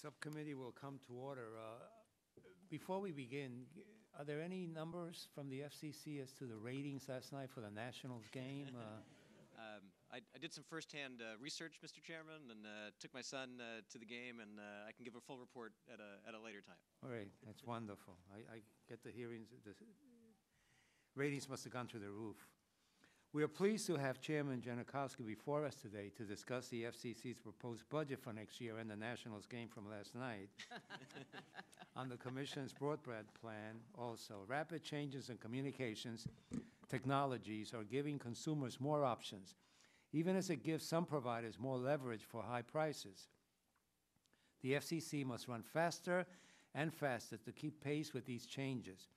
Subcommittee will come to order. Before we begin, are there any numbers from the FCC as to the ratings last night for the Nationals game? I did some firsthand research, Mr. Chairman, and took my son to the game, and I can give a full report at a later time. All right, that's wonderful. I get the hearings. The ratings must have gone through the roof. We are pleased to have Chairman Genachowski before us today to discuss the FCC's proposed budget for next year and the Nationals game from last night. On the Commission's broadband plan, also, rapid changes in communications technologies are giving consumers more options, even as it gives some providers more leverage for high prices. The FCC must run faster and faster to keep pace with these changes.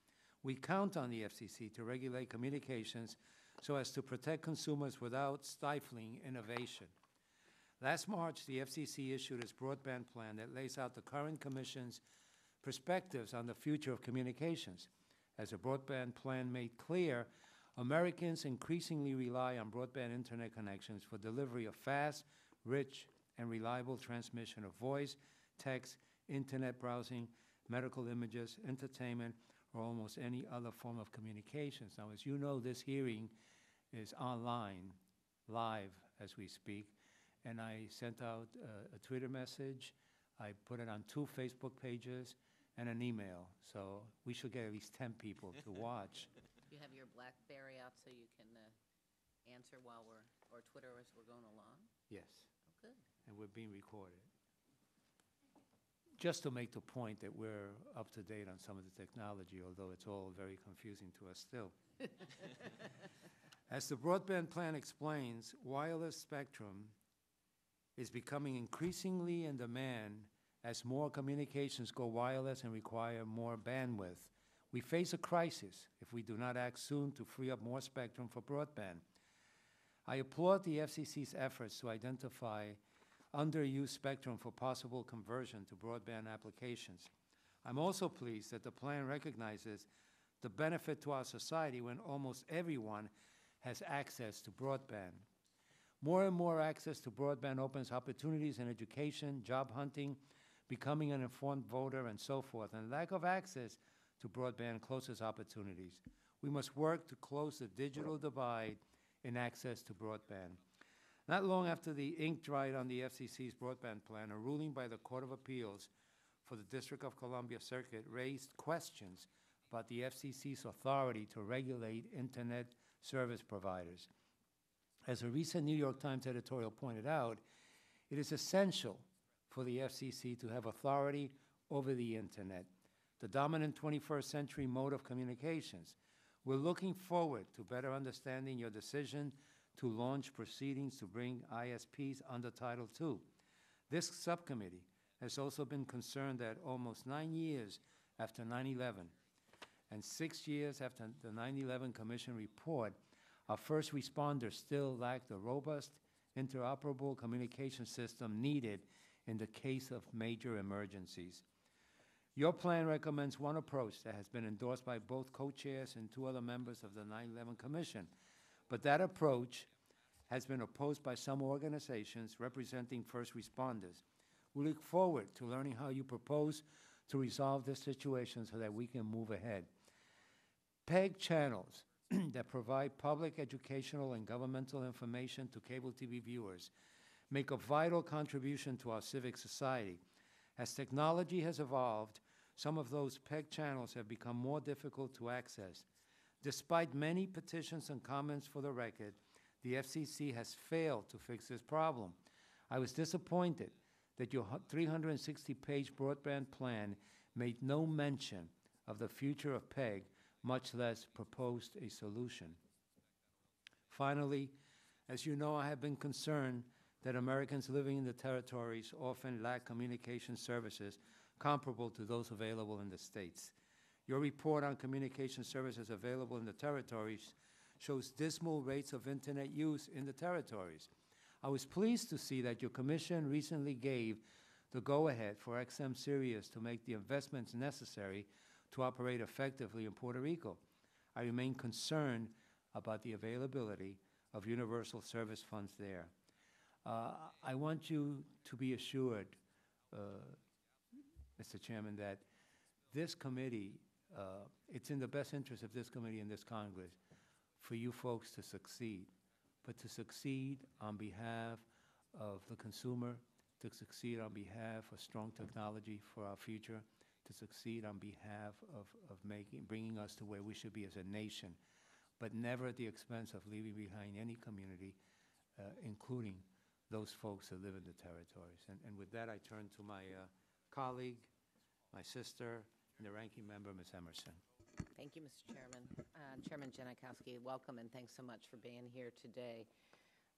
We count on the FCC to regulate communications so as to protect consumers without stifling innovation. Last March, the FCC issued its broadband plan that lays out the current Commission's perspectives on the future of communications. As the broadband plan made clear, Americans increasingly rely on broadband internet connections for delivery of fast, rich, and reliable transmission of voice, text, internet browsing, medical images, entertainment, or almost any other form of communications. Now, as you know, this hearing is online, live as we speak, and I sent out a Twitter message. I put it on 2 Facebook pages and an email, so we should get at least 10 people to watch. You have your BlackBerry out so you can answer while or Twitter as we're going along? Yes. Oh, good. And we're being recorded. Just to make the point that we're up to date on some of the technology, although it's all very confusing to us still. As the broadband plan explains, wireless spectrum is becoming increasingly in demand as more communications go wireless and require more bandwidth. We face a crisis if we do not act soon to free up more spectrum for broadband. I applaud the FCC's efforts to identify underused spectrum for possible conversion to broadband applications. I'm also pleased that the plan recognizes the benefit to our society when almost everyone has access to broadband. More and more access to broadband opens opportunities in education, job hunting, becoming an informed voter, and so forth. And lack of access to broadband closes opportunities. We must work to close the digital divide in access to broadband. Not long after the ink dried on the FCC's broadband plan, a ruling by the Court of Appeals for the District of Columbia Circuit raised questions about the FCC's authority to regulate internet service providers. As a recent New York Times editorial pointed out, it is essential for the FCC to have authority over the internet, the dominant 21st century mode of communications. We're looking forward to better understanding your decision to launch proceedings to bring ISPs under Title II. This subcommittee has also been concerned that almost 9 years after 9/11 and 6 years after the 9/11 Commission report, our first responders still lack the robust, interoperable communication system needed in the case of major emergencies. Your plan recommends one approach that has been endorsed by both co-chairs and 2 other members of the 9/11 Commission, but that approach has been opposed by some organizations representing first responders. We look forward to learning how you propose to resolve this situation so that we can move ahead. PEG channels that provide public educational and governmental information to cable TV viewers make a vital contribution to our civic society. As technology has evolved, some of those PEG channels have become more difficult to access. Despite many petitions and comments for the record, the FCC has failed to fix this problem. I was disappointed that your 360-page broadband plan made no mention of the future of PEG, much less proposed a solution. Finally, as you know, I have been concerned that Americans living in the territories often lack communication services comparable to those available in the states. Your report on communication services available in the territories shows dismal rates of internet use in the territories. I was pleased to see that your commission recently gave the go-ahead for XM Sirius to make the investments necessary to operate effectively in Puerto Rico. I remain concerned about the availability of universal service funds there. I want you to be assured Mr. Chairman, that this committee, it's in the best interest of this committee and this Congress for you folks to succeed, but to succeed on behalf of the consumer, to succeed on behalf of strong technology for our future, to succeed on behalf of bringing us to where we should be as a nation, but never at the expense of leaving behind any community, including those folks that live in the territories. And with that, I turn to my colleague, my sister, and the ranking member, Ms. Emerson. Thank you, Mr. Chairman. Chairman Genachowski, welcome and thanks so much for being here today.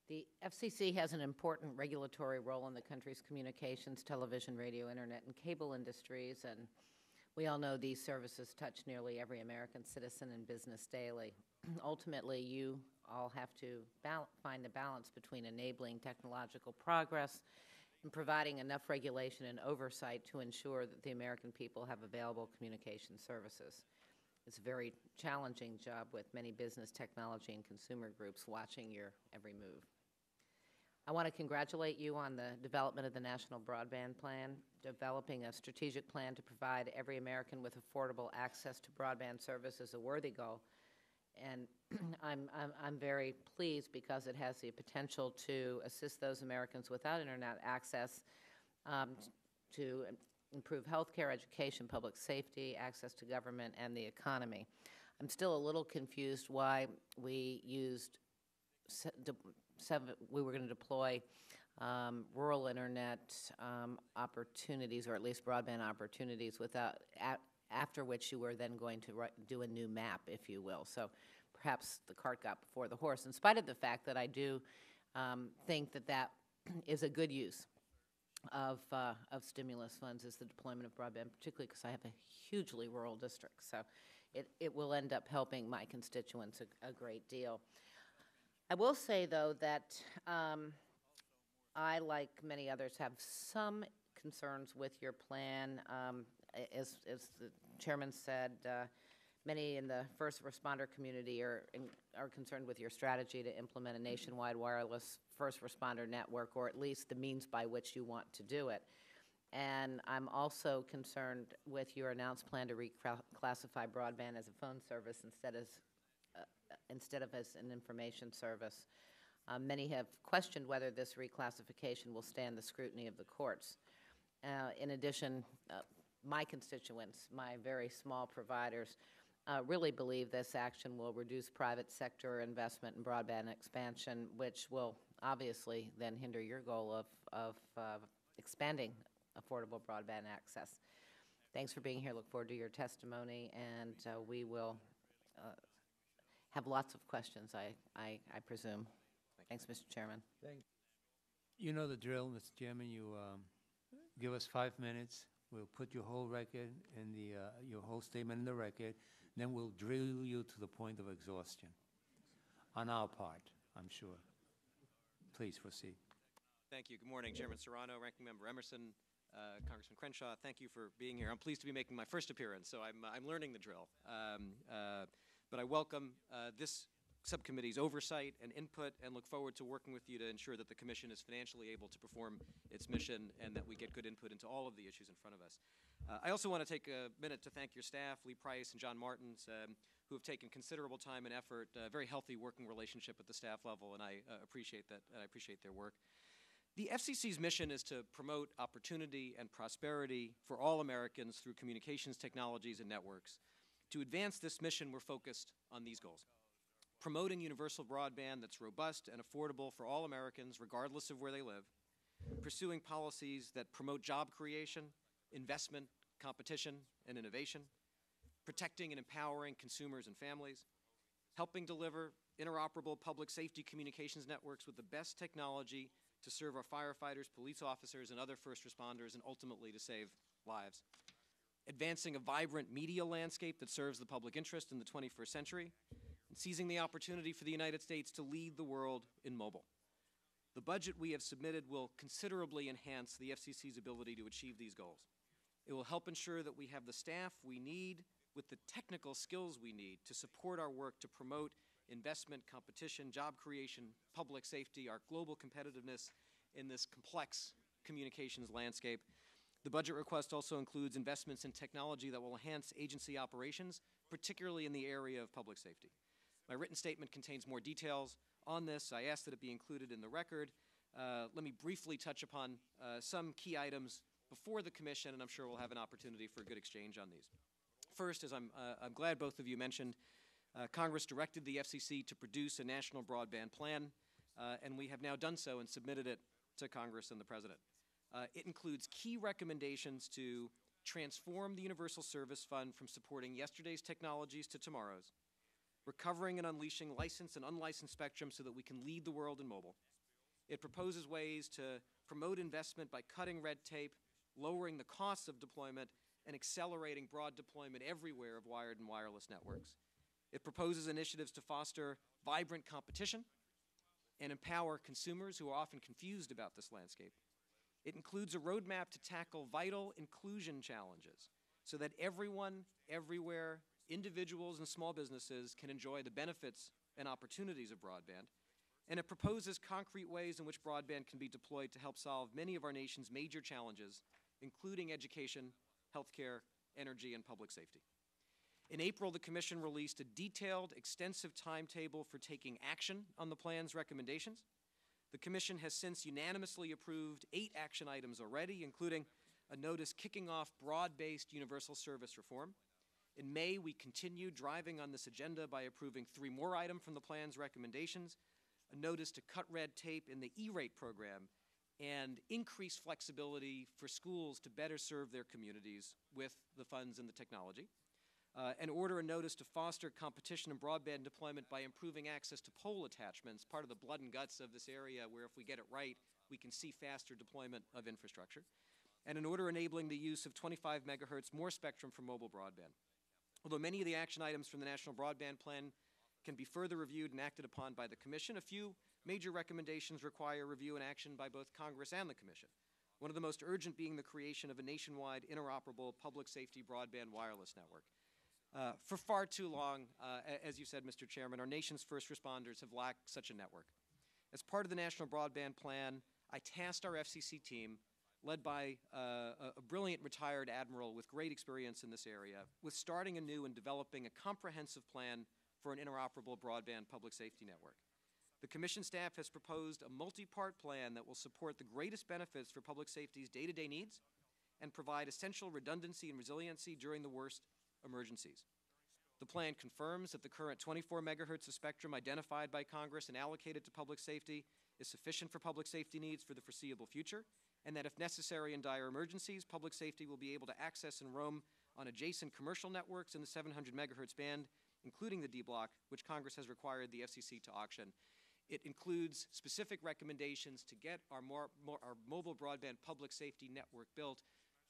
The FCC has an important regulatory role in the country's communications, television, radio, internet, and cable industries, and we all know these services touch nearly every American citizen and business daily. Ultimately, you all have to find the balance between enabling technological progress and providing enough regulation and oversight to ensure that the American people have available communication services. It's a very challenging job with many business, technology, and consumer groups watching your every move. I want to congratulate you on the development of the National Broadband Plan. Developing a strategic plan to provide every American with affordable access to broadband service is a worthy goal. And I'm very pleased because it has the potential to assist those Americans without internet access to improve health care, education, public safety, access to government, and the economy. I'm still a little confused why we used we were going to deploy rural internet opportunities, or at least broadband opportunities, after which you were then going to do a new map, if you will. So perhaps the cart got before the horse, in spite of the fact that I do think that that is a good use of stimulus funds, is the deployment of broadband, particularly because I have a hugely rural district. So it will end up helping my constituents a great deal. I will say, though, that I, like many others, have some concerns with your plan. As the chairman said, many in the first responder community are concerned with your strategy to implement a nationwide wireless first responder network, or at least the means by which you want to do it. And I'm also concerned with your announced plan to reclassify broadband as a phone service instead of as an information service. Many have questioned whether this reclassification will stand the scrutiny of the courts. In addition, my constituents, my very small providers, really believe this action will reduce private sector investment in broadband expansion, which will obviously then hinder your goal of expanding affordable broadband access. Thanks for being here. Look forward to your testimony, and we will have lots of questions, I presume. Thanks, Mr. Chairman. You know the drill, Mr. Chairman. You give us 5 minutes. We'll put your whole record in your whole statement in the record. Then we'll drill you to the point of exhaustion on our part, I'm sure. Please proceed. Thank you. Good morning, Chairman Serrano, Ranking Member Emerson, Congressman Crenshaw. Thank you for being here. I'm pleased to be making my first appearance, so I'm learning the drill. But I welcome this subcommittee's oversight and input and look forward to working with you to ensure that the Commission is financially able to perform its mission and that we get good input into all of the issues in front of us. I also want to take a minute to thank your staff, Lee Price and John Martins, who have taken considerable time and effort, a very healthy working relationship at the staff level, and I appreciate that, and I appreciate their work. The FCC's mission is to promote opportunity and prosperity for all Americans through communications technologies and networks. To advance this mission, we're focused on these goals: promoting universal broadband that's robust and affordable for all Americans, regardless of where they live; pursuing policies that promote job creation, investment, competition, and innovation; protecting and empowering consumers and families; helping deliver interoperable public safety communications networks with the best technology to serve our firefighters, police officers, and other first responders, and ultimately to save lives; advancing a vibrant media landscape that serves the public interest in the 21st century; and seizing the opportunity for the United States to lead the world in mobile. The budget we have submitted will considerably enhance the FCC's ability to achieve these goals. It will help ensure that we have the staff we need with the technical skills we need to support our work to promote investment, competition, job creation, public safety, our global competitiveness in this complex communications landscape. The budget request also includes investments in technology that will enhance agency operations, particularly in the area of public safety. My written statement contains more details on this. I ask that it be included in the record. Let me briefly touch upon some key items before the Commission, and I'm sure we'll have an opportunity for a good exchange on these. First, as I'm glad both of you mentioned, Congress directed the FCC to produce a national broadband plan, and we have now done so and submitted it to Congress and the President. It includes key recommendations to transform the Universal Service Fund from supporting yesterday's technologies to tomorrow's, recovering and unleashing licensed and unlicensed spectrum so that we can lead the world in mobile. It proposes ways to promote investment by cutting red tape, lowering the costs of deployment, and accelerating broad deployment everywhere of wired and wireless networks. It proposes initiatives to foster vibrant competition and empower consumers who are often confused about this landscape. It includes a roadmap to tackle vital inclusion challenges so that everyone, everywhere, individuals and small businesses can enjoy the benefits and opportunities of broadband. And it proposes concrete ways in which broadband can be deployed to help solve many of our nation's major challenges, including education, healthcare, energy, and public safety. In April, the Commission released a detailed, extensive timetable for taking action on the plan's recommendations. The Commission has since unanimously approved 8 action items already, including a notice kicking off broad-based universal service reform. In May, we continued driving on this agenda by approving 3 more items from the plan's recommendations, a notice to cut red tape in the E-rate program, and increase flexibility for schools to better serve their communities with the funds and the technology. And order a notice to foster competition and broadband deployment by improving access to pole attachments, part of the blood and guts of this area where if we get it right, we can see faster deployment of infrastructure. And an order enabling the use of 25 megahertz more spectrum for mobile broadband. Although many of the action items from the National Broadband Plan can be further reviewed and acted upon by the Commission, a few major recommendations require review and action by both Congress and the Commission. One of the most urgent being the creation of a nationwide interoperable public safety broadband wireless network. For far too long, as you said, Mr. Chairman, our nation's first responders have lacked such a network. As part of the National Broadband Plan, I tasked our FCC team, led by a brilliant retired admiral with great experience in this area, with starting anew and developing a comprehensive plan for an interoperable broadband public safety network. The Commission staff has proposed a multi-part plan that will support the greatest benefits for public safety's day-to-day needs and provide essential redundancy and resiliency during the worst emergencies. The plan confirms that the current 24 megahertz of spectrum identified by Congress and allocated to public safety is sufficient for public safety needs for the foreseeable future, and that if necessary in dire emergencies, public safety will be able to access and roam on adjacent commercial networks in the 700 megahertz band, including the D block, which Congress has required the FCC to auction. It includes specific recommendations to get our mobile broadband public safety network built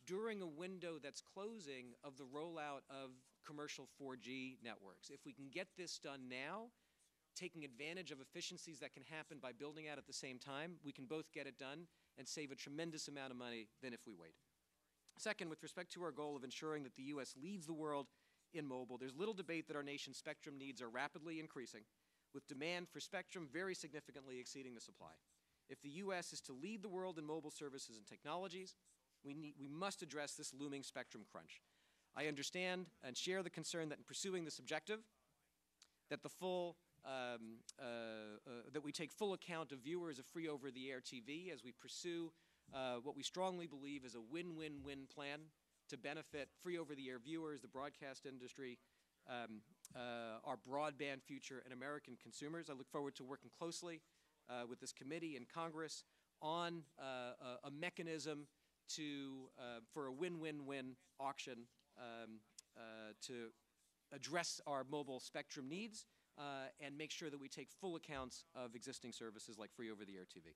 during a window that's closing of the rollout of commercial 4G networks. If we can get this done now, taking advantage of efficiencies that can happen by building out at the same time, we can both get it done and save a tremendous amount of money than if we wait. Second, with respect to our goal of ensuring that the U.S. leads the world in mobile, there's little debate that our nation's spectrum needs are rapidly increasing, with demand for spectrum very significantly exceeding the supply. If the U.S. is to lead the world in mobile services and technologies, we must address this looming spectrum crunch. I understand and share the concern that in pursuing this objective, that that we take full account of viewers of free over-the-air TV as we pursue what we strongly believe is a win-win-win plan to benefit free over-the-air viewers, the broadcast industry, our broadband future, and American consumers. I look forward to working closely with this committee and Congress on a mechanism for a win-win-win auction to address our mobile spectrum needs and make sure that we take full accounts of existing services like free over-the-air TV.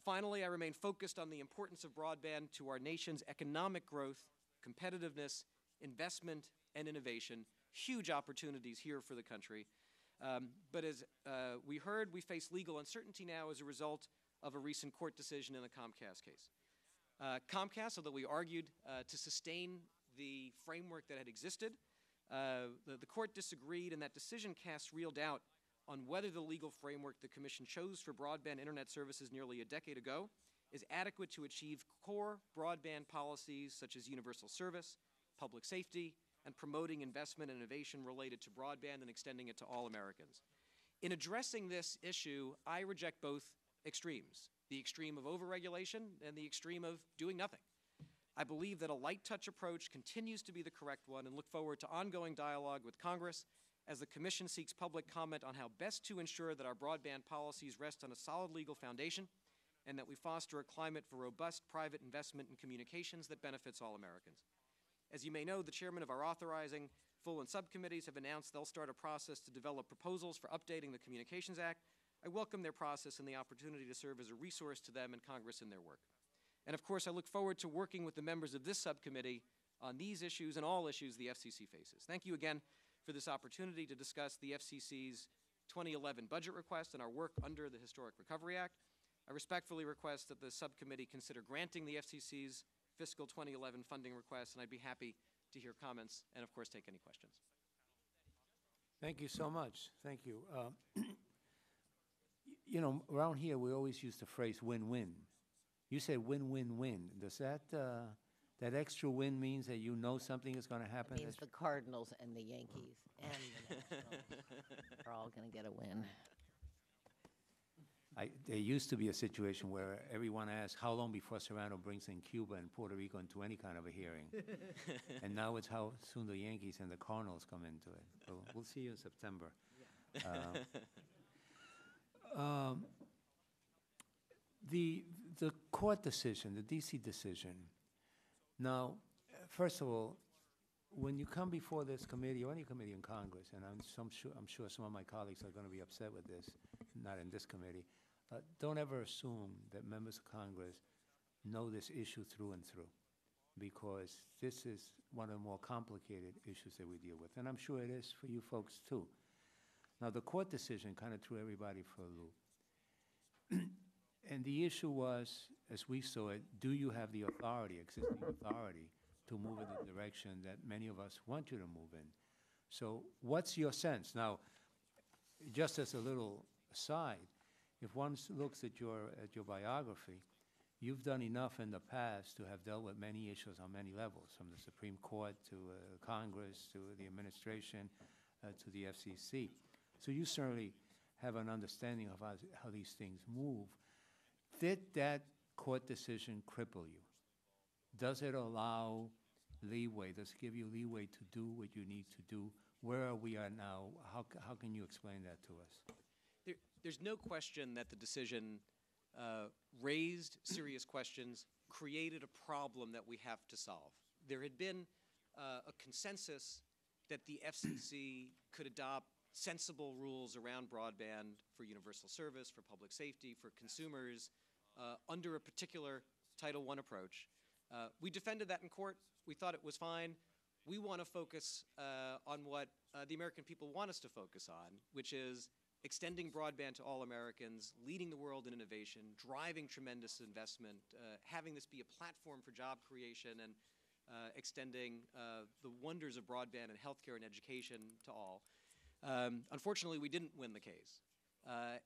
Finally, I remain focused on the importance of broadband to our nation's economic growth, competitiveness, investment, and innovation. Huge opportunities here for the country. But as we heard, we face legal uncertainty now as a result of a recent court decision in the Comcast case. Comcast, although we argued to sustain the framework that had existed, the court disagreed, and that decision casts real doubt on whether the legal framework the Commission chose for broadband internet services nearly a decade ago is adequate to achieve core broadband policies such as universal service, public safety, and promoting investment and innovation related to broadband and extending it to all Americans. In addressing this issue, I reject both extremes, the extreme of overregulation and the extreme of doing nothing. I believe that a light touch approach continues to be the correct one and look forward to ongoing dialogue with Congress as the Commission seeks public comment on how best to ensure that our broadband policies rest on a solid legal foundation and that we foster a climate for robust private investment in communications that benefits all Americans. As you may know, the chairman of our authorizing full and subcommittees have announced they'll start a process to develop proposals for updating the Communications Act. I welcome their process and the opportunity to serve as a resource to them and Congress in their work. And of course, I look forward to working with the members of this subcommittee on these issues and all issues the FCC faces. Thank you again for this opportunity to discuss the FCC's 2011 budget request and our work under the Historic Recovery Act. I respectfully request that the subcommittee consider granting the FCC's fiscal 2011 funding request, and I'd be happy to hear comments and, of course, take any questions. Thank you so much. Thank you. You know, around here, we always use the phrase win-win. You said win-win-win. Does that, that extra win means that you know something is going to happen? It means the Cardinals and the Yankees and the Nationals are all going to get a win. There used to be a situation where everyone asked how long before Serrano brings in Cuba and Puerto Rico into any kind of a hearing. And now it's how soon the Yankees and the Cardinals come into it. So we'll see you in September. The court decision, the D.C. decision. Now, first of all, when you come before this committee or any committee in Congress, and I'm sure some of my colleagues are going to be upset with this, not in this committee, don't ever assume that members of Congress know this issue through and through, because this is one of the more complicated issues that we deal with, and I'm sure it is for you folks too. Now, the court decision kind of threw everybody for a loop. And the issue was, as we saw it, do you have the authority, existing authority, to move in the direction that many of us want you to move in? So what's your sense? Now, just as a little aside, if one looks at your biography, you've done enough in the past to have dealt with many issues on many levels, from the Supreme Court to Congress to the administration to the FCC. So you certainly have an understanding of how these things move. Did that court decision cripple you? Does it allow leeway? Does it give you leeway to do what you need to do? Where are we at now? How can you explain that to us? There's no question that the decision raised serious questions, created a problem that we have to solve. There had been a consensus that the FCC could adopt sensible rules around broadband for universal service, for public safety, for consumers, under a particular Title I approach. We defended that in court. We thought it was fine. We want to focus on what the American people want us to focus on, which is extending broadband to all Americans, leading the world in innovation, driving tremendous investment, having this be a platform for job creation, and extending the wonders of broadband and healthcare and education to all. Unfortunately, we didn't win the case.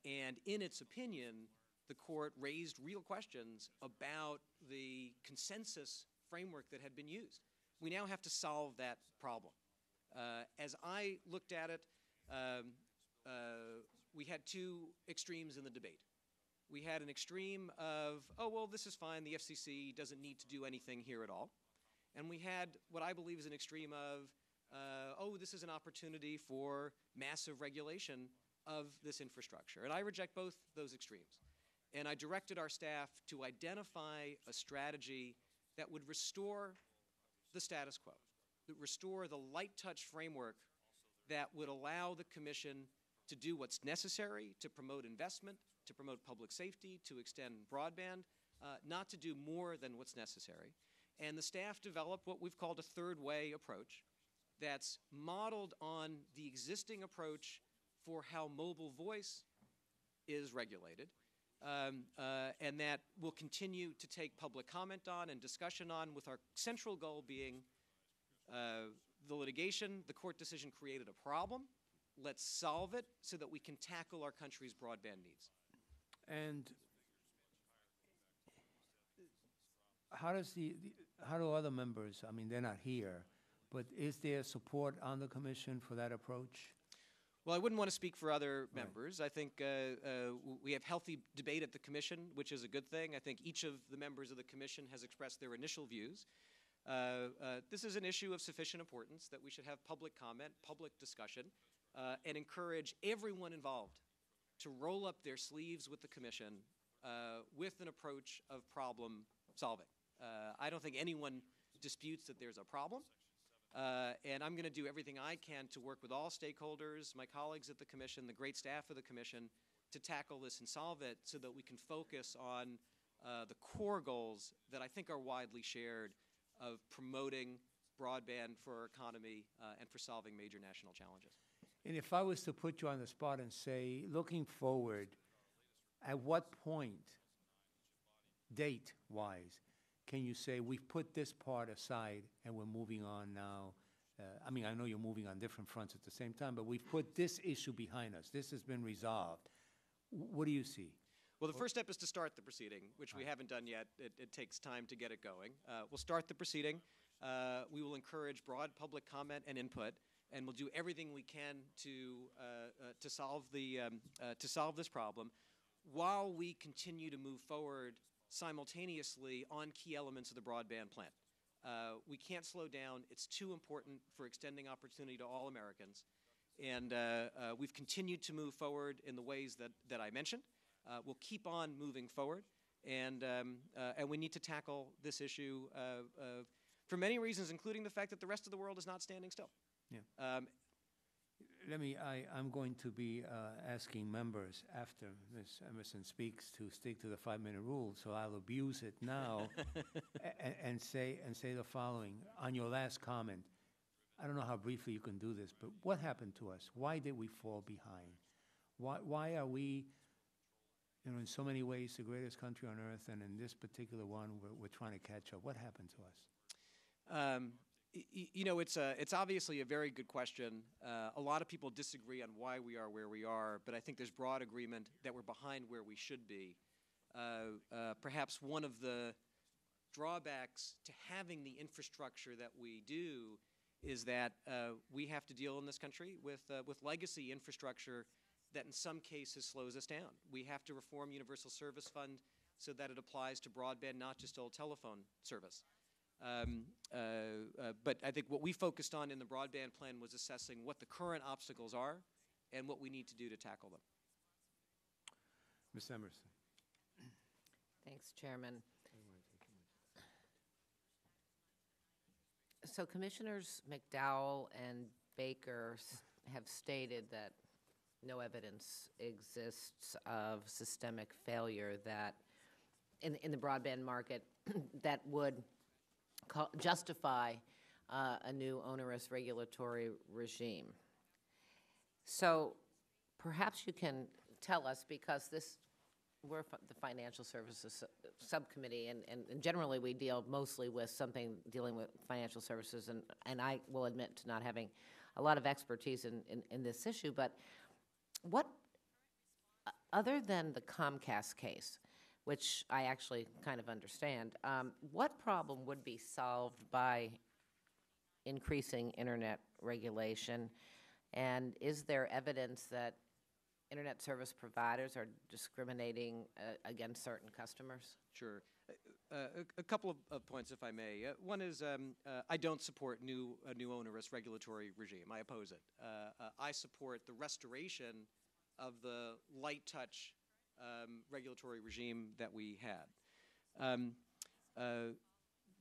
And in its opinion, the court raised real questions about the consensus framework that had been used. We now have to solve that problem. As I looked at it, we had two extremes in the debate. We had an extreme of, oh, well, this is fine. The FCC doesn't need to do anything here at all. And we had what I believe is an extreme of, oh, this is an opportunity for massive regulation of this infrastructure. And I reject both those extremes. And I directed our staff to identify a strategy that would restore the status quo, that restore the light touch framework that would allow the Commission to do what's necessary to promote investment, to promote public safety, to extend broadband, not to do more than what's necessary. And the staff developed what we've called a third way approach that's modeled on the existing approach for how mobile voice is regulated, and that we'll continue to take public comment on and discussion on, with our central goal being the litigation. The court decision created a problem. Let's solve it so that we can tackle our country's broadband needs. And how does how do other members, I mean, they're not here, but is there support on the commission for that approach? Well, I wouldn't want to speak for other Right. members. I think we have healthy debate at the commission, which is a good thing. I think each of the members of the commission has expressed their initial views. This is an issue of sufficient importance that we should have public comment, public discussion, and encourage everyone involved to roll up their sleeves with the commission with an approach of problem solving. I don't think anyone disputes that there's a problem. And I'm going to do everything I can to work with all stakeholders, my colleagues at the commission, the great staff of the commission, to tackle this and solve it so that we can focus on the core goals that I think are widely shared of promoting broadband for our economy and for solving major national challenges. And if I was to put you on the spot and say, looking forward, at what point, date-wise, can you say, we've put this part aside and we're moving on now? I mean, I know you're moving on different fronts at the same time, but we've put this issue behind us. This has been resolved. What do you see? Well, the first step is to start the proceeding, which we haven't done yet. It takes time to get it going. We'll start the proceeding. We will encourage broad public comment and input, and we'll do everything we can to solve this problem while we continue to move forward simultaneously on key elements of the broadband plan. We can't slow down. It's too important for extending opportunity to all Americans. And we've continued to move forward in the ways that I mentioned. We'll keep on moving forward. And we need to tackle this issue for many reasons, including the fact that the rest of the world is not standing still. Yeah. I'm going to be asking members after Ms. Emerson speaks to stick to the 5-minute rule, so I'll abuse it now and say the following. On your last comment, I don't know how briefly you can do this, but what happened to us? Why did we fall behind? Why are we, in so many ways, the greatest country on earth, and in this particular one, we're trying to catch up? What happened to us? It's obviously a very good question. A lot of people disagree on why we are where we are, but I think there's broad agreement that we're behind where we should be. Perhaps one of the drawbacks to having the infrastructure that we do is that we have to deal in this country with legacy infrastructure that in some cases slows us down. We have to reform Universal Service Fund so that it applies to broadband, not just old telephone service. But I think what we focused on in the broadband plan was assessing what the current obstacles are and what we need to do to tackle them. Ms. Emerson. Thanks, Chairman. So Commissioners McDowell and Baker have stated that no evidence exists of systemic failure that in the broadband market that would justify a new onerous regulatory regime. So perhaps you can tell us, because we're the Financial Services Subcommittee, and generally we deal mostly with something dealing with financial services, and I will admit to not having a lot of expertise in this issue, but what, other than the Comcast case, which I actually kind of understand, what problem would be solved by increasing internet regulation? And is there evidence that internet service providers are discriminating against certain customers? Sure. A couple of points, if I may. One is I don't support a new onerous regulatory regime. I oppose it. I support the restoration of the light touch regulatory regime that we had.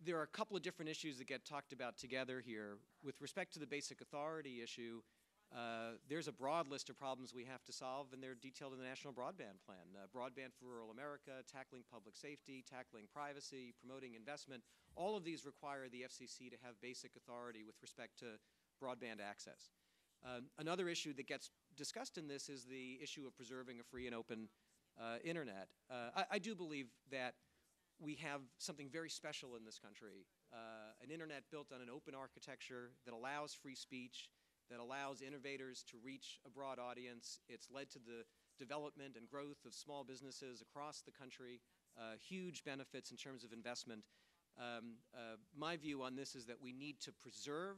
There are a couple of different issues that get talked about together here. With respect to the basic authority issue, there's a broad list of problems we have to solve, and they're detailed in the National Broadband Plan. Broadband for rural America, tackling public safety, tackling privacy, promoting investment. All of these require the FCC to have basic authority with respect to broadband access. Another issue that gets discussed in this is the issue of preserving a free and open internet. I do believe that we have something very special in this country, an internet built on an open architecture that allows free speech, that allows innovators to reach a broad audience. It's led to the development and growth of small businesses across the country, huge benefits in terms of investment. My view on this is that we need to preserve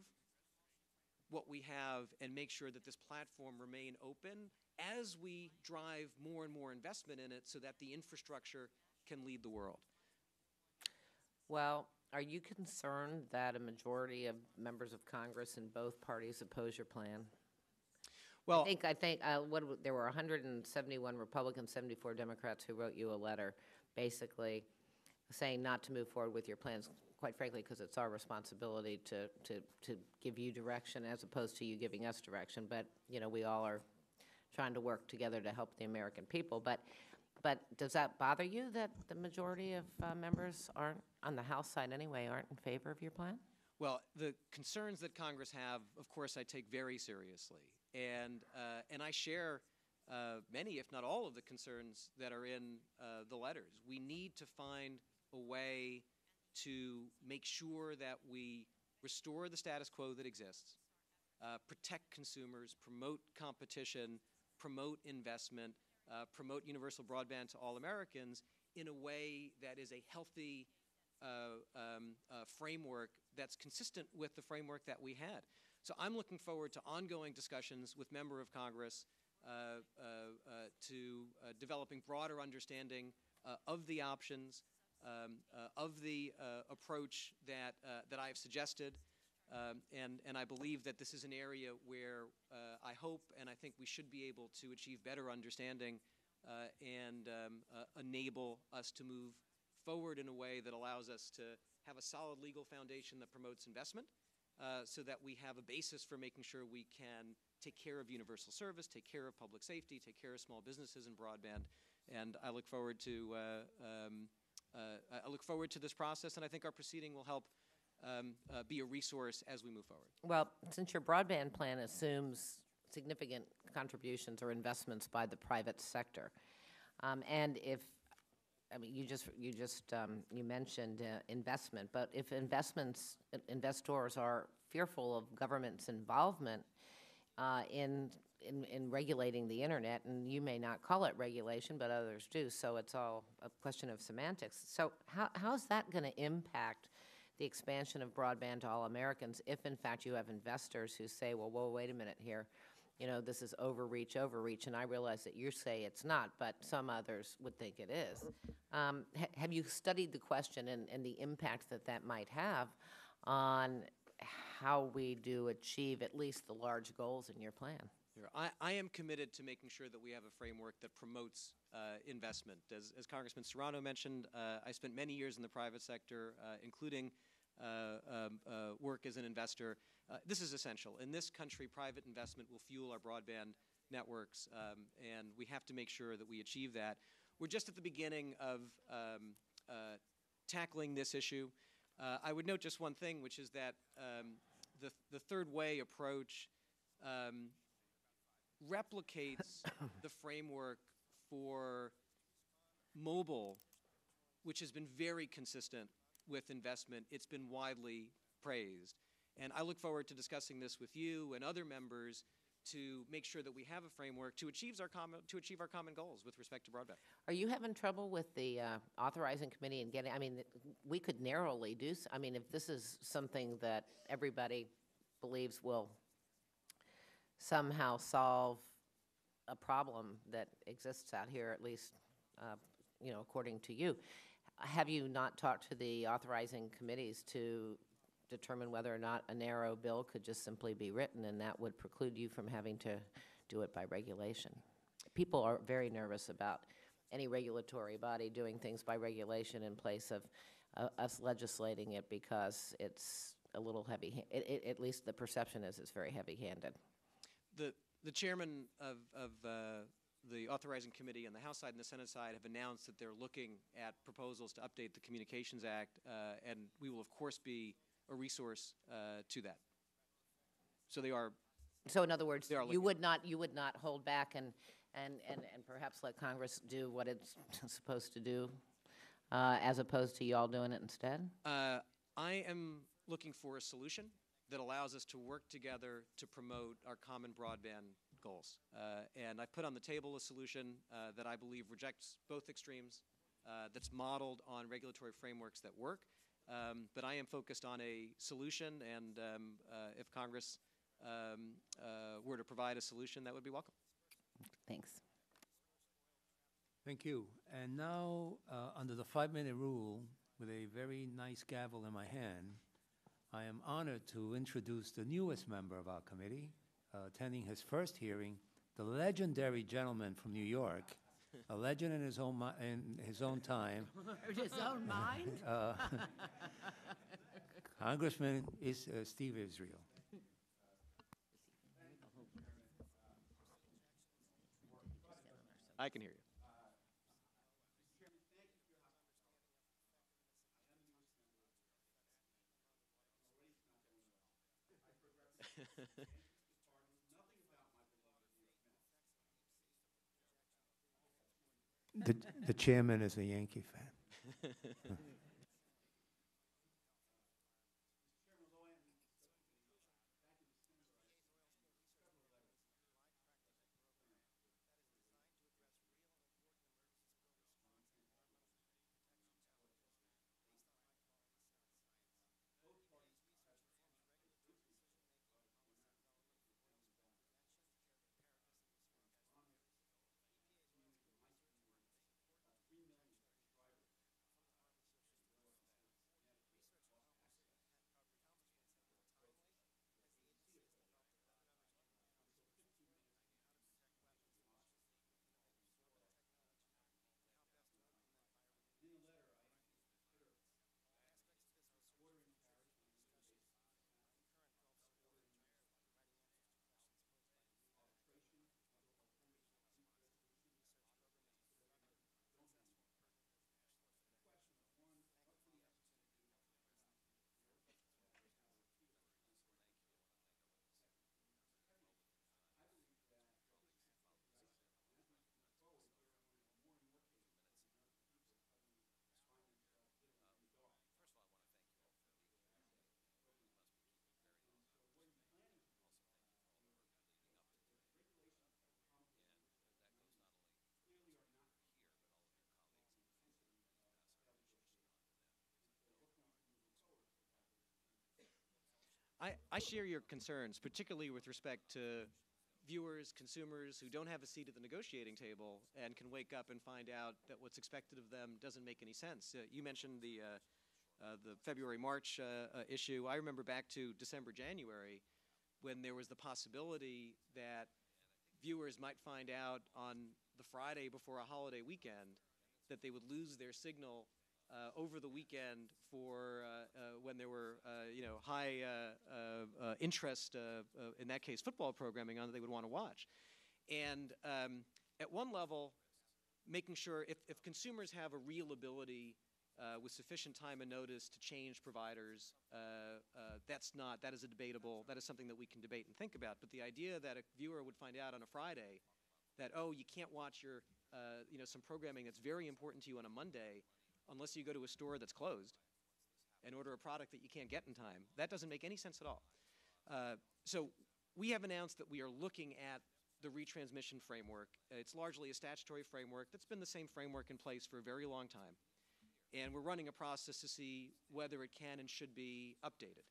what we have and make sure that this platform remain open as we drive more and more investment in it so that the infrastructure can lead the world. Well, are you concerned that a majority of members of Congress in both parties oppose your plan? Well, I think there were 171 Republicans, 74 Democrats who wrote you a letter basically saying not to move forward with your plans, quite frankly, because it's our responsibility to give you direction as opposed to you giving us direction. But, you know, we all are trying to work together to help the American people. But does that bother you that the majority of members aren't, on the House side anyway, aren't in favor of your plan? well, the concerns that Congress have, of course, I take very seriously. And I share many, if not all, of the concerns that are in the letters. We need to find a way to make sure that we restore the status quo that exists, protect consumers, promote competition, promote investment, promote universal broadband to all Americans in a way that is a healthy framework that's consistent with the framework that we had. So I'm looking forward to ongoing discussions with members of Congress to developing broader understanding of the options, of the approach that I've suggested. And I believe that this is an area where I hope and I think we should be able to achieve better understanding and enable us to move forward in a way that allows us to have a solid legal foundation that promotes investment so that we have a basis for making sure we can take care of universal service, take care of public safety, take care of small businesses and broadband. And I look forward to this process, and I think our proceeding will help be a resource as we move forward. Well, since your broadband plan assumes significant contributions or investments by the private sector, and if I mean, you mentioned investment, but if investors are fearful of government's involvement in regulating the internet, and you may not call it regulation, but others do, so it's all a question of semantics. So how's that going to impact the expansion of broadband to all Americans if, in fact, you have investors who say, well, wait a minute here, you know, this is overreach, and I realize that you say it's not, but some others would think it is. Have you studied the question and the impact that might have on how we do achieve at least the large goals in your plan? I am committed to making sure that we have a framework that promotes investment. As Congressman Serrano mentioned, I spent many years in the private sector, including work as an investor. This is essential. In this country, private investment will fuel our broadband networks, and we have to make sure that we achieve that. We're just at the beginning of tackling this issue. I would note just one thing, which is that the third way approach replicates the framework for mobile, which has been very consistent with investment. It's been widely praised. And I look forward to discussing this with you and other members to make sure that we have a framework to achieve our common goals with respect to broadband. Are you having trouble with the authorizing committee and getting, I mean, we could narrowly do, I mean, if this is something that everybody believes will somehow solve a problem that exists out here, at least, you know, according to you, have you not talked to the authorizing committees to determine whether or not a narrow bill could just simply be written and that would preclude you from having to do it by regulation? People are very nervous about any regulatory body doing things by regulation in place of us legislating it because it's a little heavy, at least the perception is it's very heavy-handed. The chairman of the authorizing committee on the House side and the Senate side have announced that they're looking at proposals to update the Communications Act, and we will, of course, be a resource to that. So they are. So in other words, you would not hold back and perhaps let Congress do what it's supposed to do, as opposed to y'all doing it instead? I am looking for a solution that allows us to work together to promote our common broadband goals. And I put on the table a solution that I believe rejects both extremes, that's modeled on regulatory frameworks that work, But I am focused on a solution, and if Congress were to provide a solution, that would be welcome. Thanks. Thank you. And now, under the 5-minute rule, with a very nice gavel in my hand, I am honored to introduce the newest member of our committee, attending his first hearing, the legendary gentleman from New York, a legend in his own time. His own mind? Congressman Steve Israel. I can hear you. The chairman is a Yankee fan. I share your concerns, particularly with respect to viewers, consumers who don't have a seat at the negotiating table and can wake up and find out that what's expected of them doesn't make any sense. You mentioned the February-March issue. I remember back to December, January, when there was the possibility that viewers might find out on the Friday before a holiday weekend that they would lose their signal over the weekend for when there were high interest, in that case football programming on that they would want to watch. And at one level, making sure if consumers have a real ability with sufficient time and notice to change providers, that is something that we can debate and think about. But the idea that a viewer would find out on a Friday that, oh, you can't watch your some programming that's very important to you on a Monday unless you go to a store that's closed and order a product that you can't get in time, that doesn't make any sense at all. So we have announced that we are looking at the retransmission framework. It's largely a statutory framework that's been the same framework in place for a very long time. And we're running a process to see whether it can and should be updated.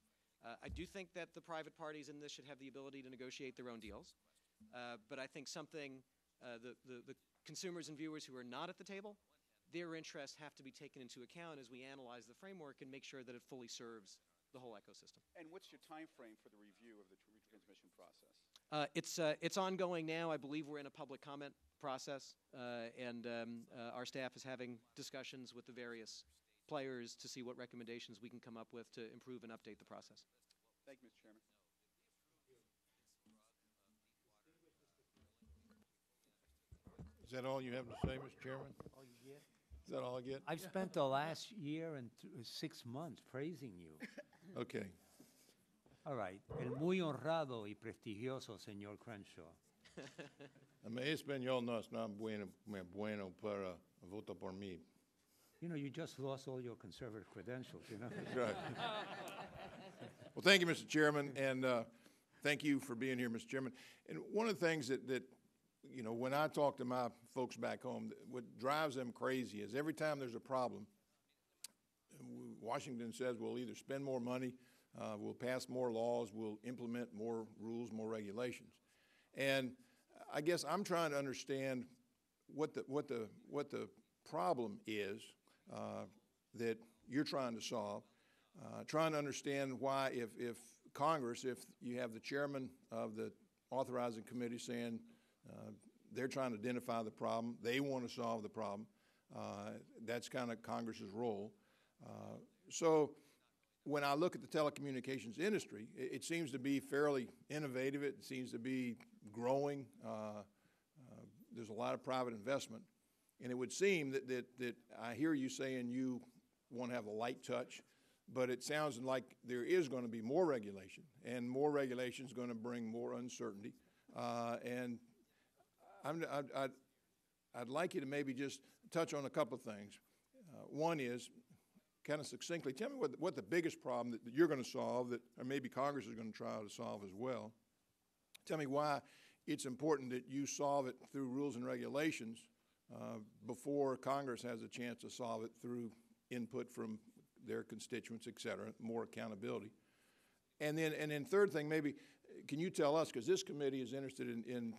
I do think that the private parties in this should have the ability to negotiate their own deals. But I think the consumers and viewers who are not at the table, their interests have to be taken into account as we analyze the framework and make sure that it fully serves the whole ecosystem. And what's your time frame for the review of the retransmission process? It's ongoing now. I believe we're in a public comment process, and our staff is having discussions with the various players to see what recommendations we can come up with to improve and update the process. Thank you, Mr. Chairman. Is that all you have to say, Mr. Chairman? All you get? Is that all I get? I've spent the last year and 6 months praising you. Okay. All right. El muy honrado y prestigioso señor Crenshaw. Mi español no es tan bueno para votar por mí. You know, you just lost all your conservative credentials, you know. That's right. Well, thank you, Mr. Chairman, and thank you for being here, Mr. Chairman. And one of the things that you know, when I talk to my folks back home, what drives them crazy is every time there's a problem, Washington says we'll either spend more money, we'll pass more laws, we'll implement more rules, more regulations. And I guess I'm trying to understand what the problem is that you're trying to solve. Trying to understand why, if Congress, if you have the chairman of the authorizing committee saying they're trying to identify the problem, they want to solve the problem, that's kind of Congress's role. So when I look at the telecommunications industry, it seems to be fairly innovative. It seems to be growing. There's a lot of private investment. And it would seem that I hear you saying you want to have a light touch, but it sounds like there is going to be more regulation, and more regulation is going to bring more uncertainty. And I'd like you to maybe just touch on a couple of things. One is, kind of succinctly, tell me what the biggest problem that you're going to solve, that, or maybe Congress is going to try to solve as well. Tell me why it's important that you solve it through rules and regulations before Congress has a chance to solve it through input from their constituents, et cetera, more accountability. And then third thing, maybe, can you tell us, because this committee is interested in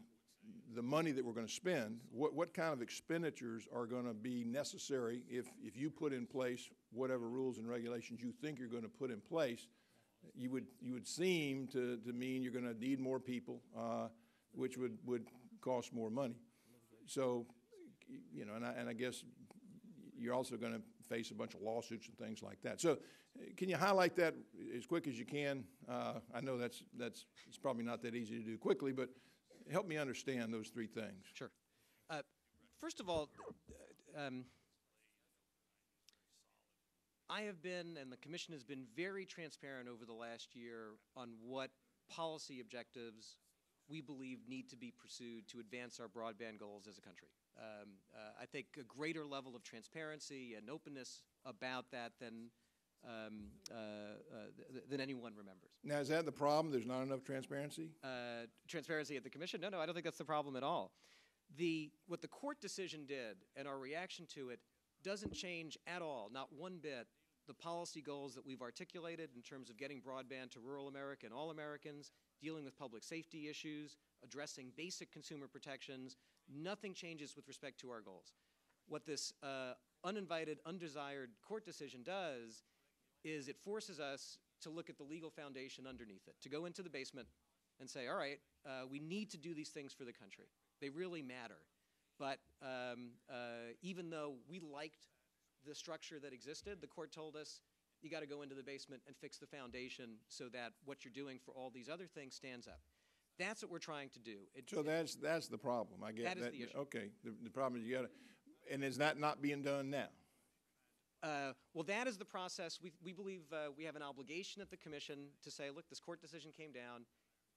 the money that we're going to spend, what kind of expenditures are going to be necessary if you put in place whatever rules and regulations you think you're going to put in place? You would seem to mean you're going to need more people, which would cost more money. So, you know, and I guess you're also going to face a bunch of lawsuits and things like that. So can you highlight that as quick as you can? I know it's probably not that easy to do quickly, but help me understand those three things. Sure. First of all, I have been, and the Commission has been, very transparent over the last year on what policy objectives we believe need to be pursued to advance our broadband goals as a country. I think a greater level of transparency and openness about that than anyone remembers. Now, is that the problem? There's not enough transparency? Transparency at the Commission? No, I don't think that's the problem at all. What the court decision did and our reaction to it doesn't change at all, not one bit, the policy goals that we've articulated in terms of getting broadband to rural America and all Americans, dealing with public safety issues, addressing basic consumer protections. Nothing changes with respect to our goals. What this uninvited, undesired court decision does is it forces us to look at the legal foundation underneath it, to go into the basement and say, all right, we need to do these things for the country. They really matter. But even though we liked the structure that existed, the court told us, you got to go into the basement and fix the foundation so that what you're doing for all these other things stands up. That's what we're trying to do. So that's the problem, I guess. That is the issue. Okay, the problem is you got to, and is that not being done now? Well, that is the process. We believe we have an obligation at the Commission to say, look, this court decision came down.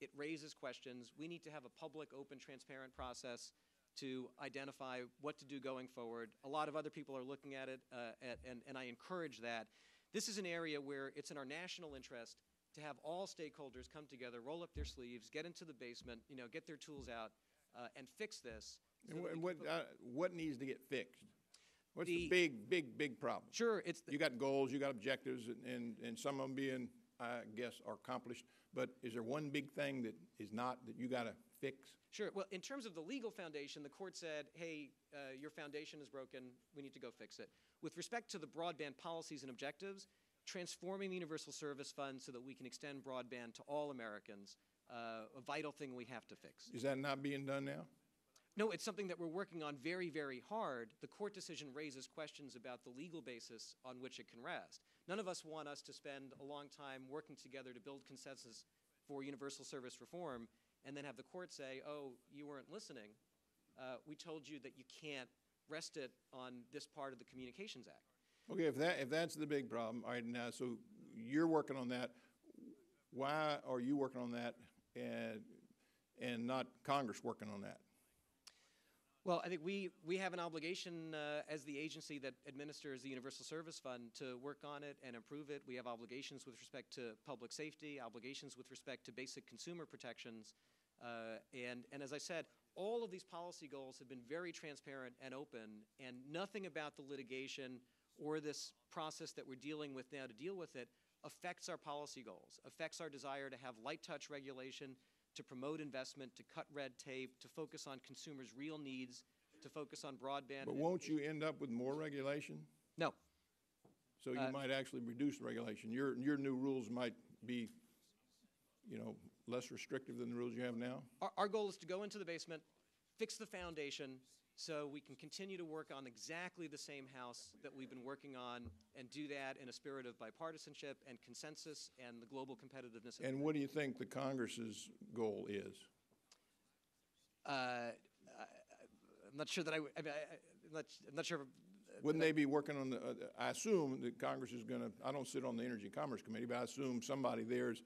It raises questions. We need to have a public, open, transparent process to identify what to do going forward. A lot of other people are looking at it, and I encourage that. This is an area where it's in our national interest to have all stakeholders come together, roll up their sleeves, get into the basement, get their tools out, and fix this. So and what needs to get fixed? What's the big problem? Sure, you got goals, you got objectives, and some of them being, I guess, are accomplished. But is there one big thing that is not, that you got to fix? Sure. Well, in terms of the legal foundation, the court said, hey, your foundation is broken. We need to go fix it. With respect to the broadband policies and objectives, transforming the Universal Service Fund so that we can extend broadband to all Americans, a vital thing we have to fix. Is that not being done now? No, it's something that we're working on very, very hard. The court decision raises questions about the legal basis on which it can rest. None of us want us to spend a long time working together to build consensus for universal service reform and then have the court say, oh, you weren't listening. We told you that you can't rest it on this part of the Communications Act. Okay, if that's the big problem, all right, now, so you're working on that. Why are you working on that and not Congress working on that? Well, I think we have an obligation as the agency that administers the Universal Service Fund to work on it and improve it. We have obligations with respect to public safety, obligations with respect to basic consumer protections. And as I said, all of these policy goals have been very transparent and open, and nothing about the litigation or this process that we're dealing with now to deal with it affects our policy goals, affects our desire to have light touch regulation, to promote investment, to cut red tape, to focus on consumers' real needs, to focus on broadband. But won't you end up with more regulation? No. So you might actually reduce regulation. Your new rules might be, you know, less restrictive than the rules you have now? Our goal is to go into the basement, fix the foundation, so we can continue to work on exactly the same house that we've been working on, and do that in a spirit of bipartisanship and consensus and the global competitiveness. And what do you think the Congress's goal is? I'm not sure that I'm not sure. Wouldn't they be working on the, I assume that Congress is going to, I don't sit on the Energy and Commerce Committee, but I assume somebody there is,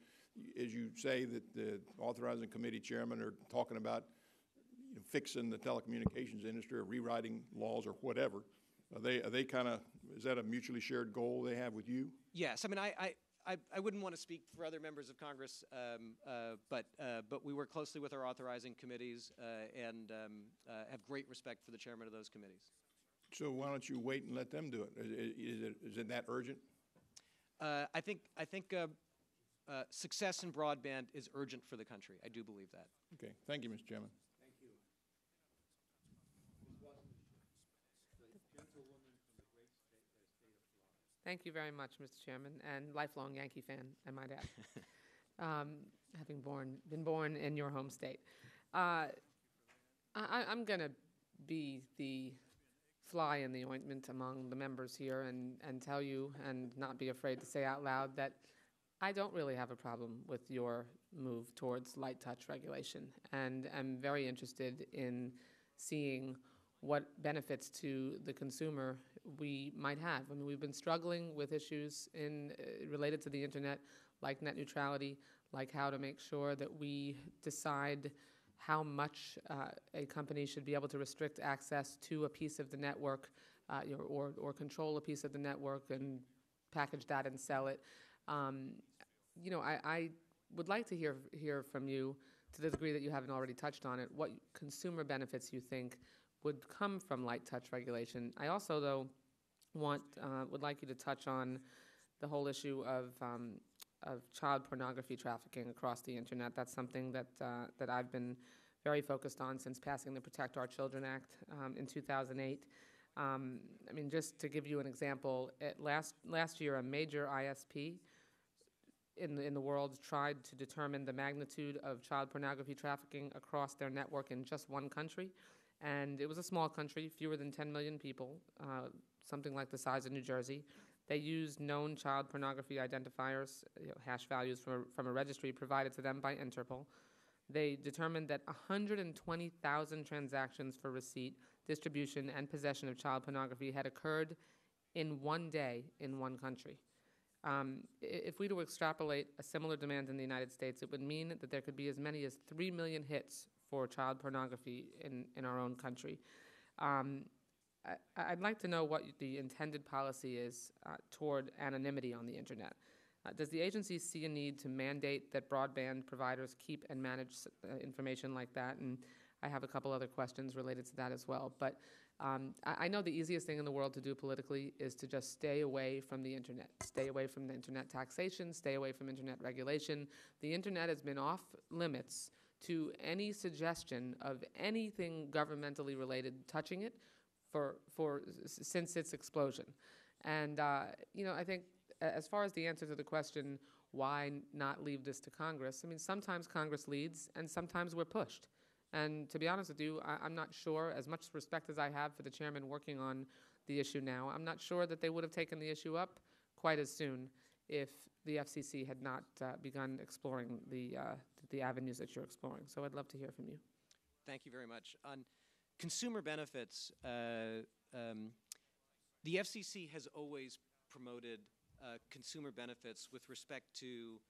as you say, that the authorizing committee chairman are talking about, you know, fixing the telecommunications industry or rewriting laws or whatever. Are they kind of, is that a mutually shared goal they have with you? Yes. I mean, I wouldn't want to speak for other members of Congress, but we work closely with our authorizing committees and have great respect for the chairman of those committees. So why don't you wait and let them do it? Is it that urgent? I think success in broadband is urgent for the country. I do believe that. Okay. Thank you, Mr. Chairman. Thank you. Thank you very much, Mr. Chairman, and lifelong Yankee fan, I might add, having been born in your home state. I'm going to be the fly in the ointment among the members here and tell you, and not be afraid to say out loud, that I don't really have a problem with your move towards light touch regulation, and I'm very interested in seeing what benefits to the consumer we might have. I mean, we've been struggling with issues related to the internet, like net neutrality, like how to make sure that we decide how much a company should be able to restrict access to a piece of the network, or control a piece of the network and package that and sell it. You know, I would like to hear from you, to the degree that you haven't already touched on it, what consumer benefits you think would come from light touch regulation. I also, though, would like you to touch on the whole issue of child pornography trafficking across the internet. That's something that I've been very focused on since passing the Protect Our Children Act in 2008. I mean, just to give you an example, last year, a major ISP in the world tried to determine the magnitude of child pornography trafficking across their network in just one country. And it was a small country, fewer than 10 million people, something like the size of New Jersey. They used known child pornography identifiers, hash values from a registry provided to them by Interpol. They determined that 120,000 transactions for receipt, distribution, and possession of child pornography had occurred in one day in one country. If we were to extrapolate a similar demand in the United States, it would mean that there could be as many as 3 million hits for child pornography in our own country. I'd like to know what the intended policy is toward anonymity on the internet. Does the agency see a need to mandate that broadband providers keep and manage information like that? And I have a couple other questions related to that as well. But I know the easiest thing in the world to do politically is to just stay away from the internet, stay away from the internet taxation, stay away from internet regulation. The internet has been off limits to any suggestion of anything governmentally related touching it since its explosion. And you know, I think as far as the answer to the question, why not leave this to Congress? I mean, sometimes Congress leads, and sometimes we're pushed. And to be honest with you, I'm not sure, as much respect as I have for the chairman working on the issue now, I'm not sure that they would have taken the issue up quite as soon if the FCC had not begun exploring the avenues that you're exploring. So I'd love to hear from you. Thank you very much. On consumer benefits, the FCC has always promoted consumer benefits with respect to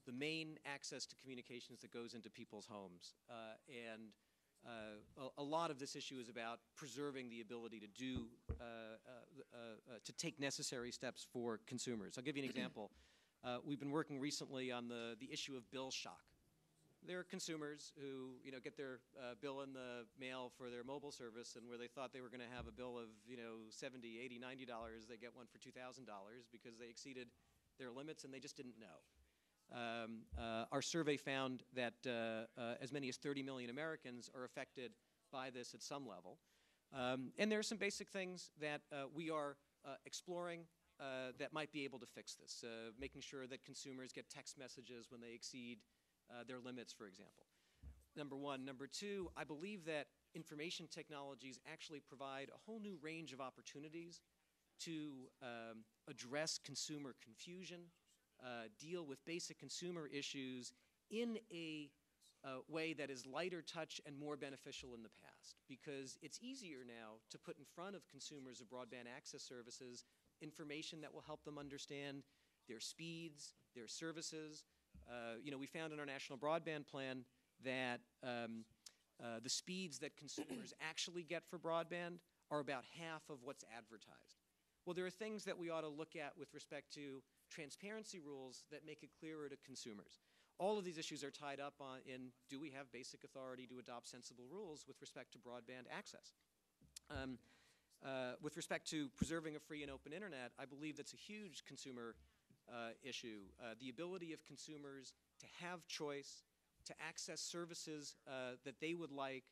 the main access to communications that goes into people's homes. And a lot of this issue is about preserving the ability to to take necessary steps for consumers. I'll give you an example. We've been working recently on the issue of bill shock. There are consumers who, get their bill in the mail for their mobile service, and where they thought they were going to have a bill of, $70, $80, $90, they get one for $2,000 because they exceeded their limits and they just didn't know. Our survey found that as many as 30 million Americans are affected by this at some level. And there are some basic things that we are exploring that might be able to fix this, making sure that consumers get text messages when they exceed their limits, for example. Number one. Number two, I believe that information technologies actually provide a whole new range of opportunities to address consumer confusion, deal with basic consumer issues in a way that is lighter touch and more beneficial in the past, because it's easier now to put in front of consumers of broadband access services information that will help them understand their speeds, their services. We found in our national broadband plan that the speeds that consumers actually get for broadband are about half of what's advertised. Well, there are things that we ought to look at with respect to transparency rules that make it clearer to consumers. All of these issues are tied up in, do we have basic authority to adopt sensible rules with respect to broadband access? With respect to preserving a free and open internet, I believe that's a huge consumer issue. The ability of consumers to have choice, to access services that they would like.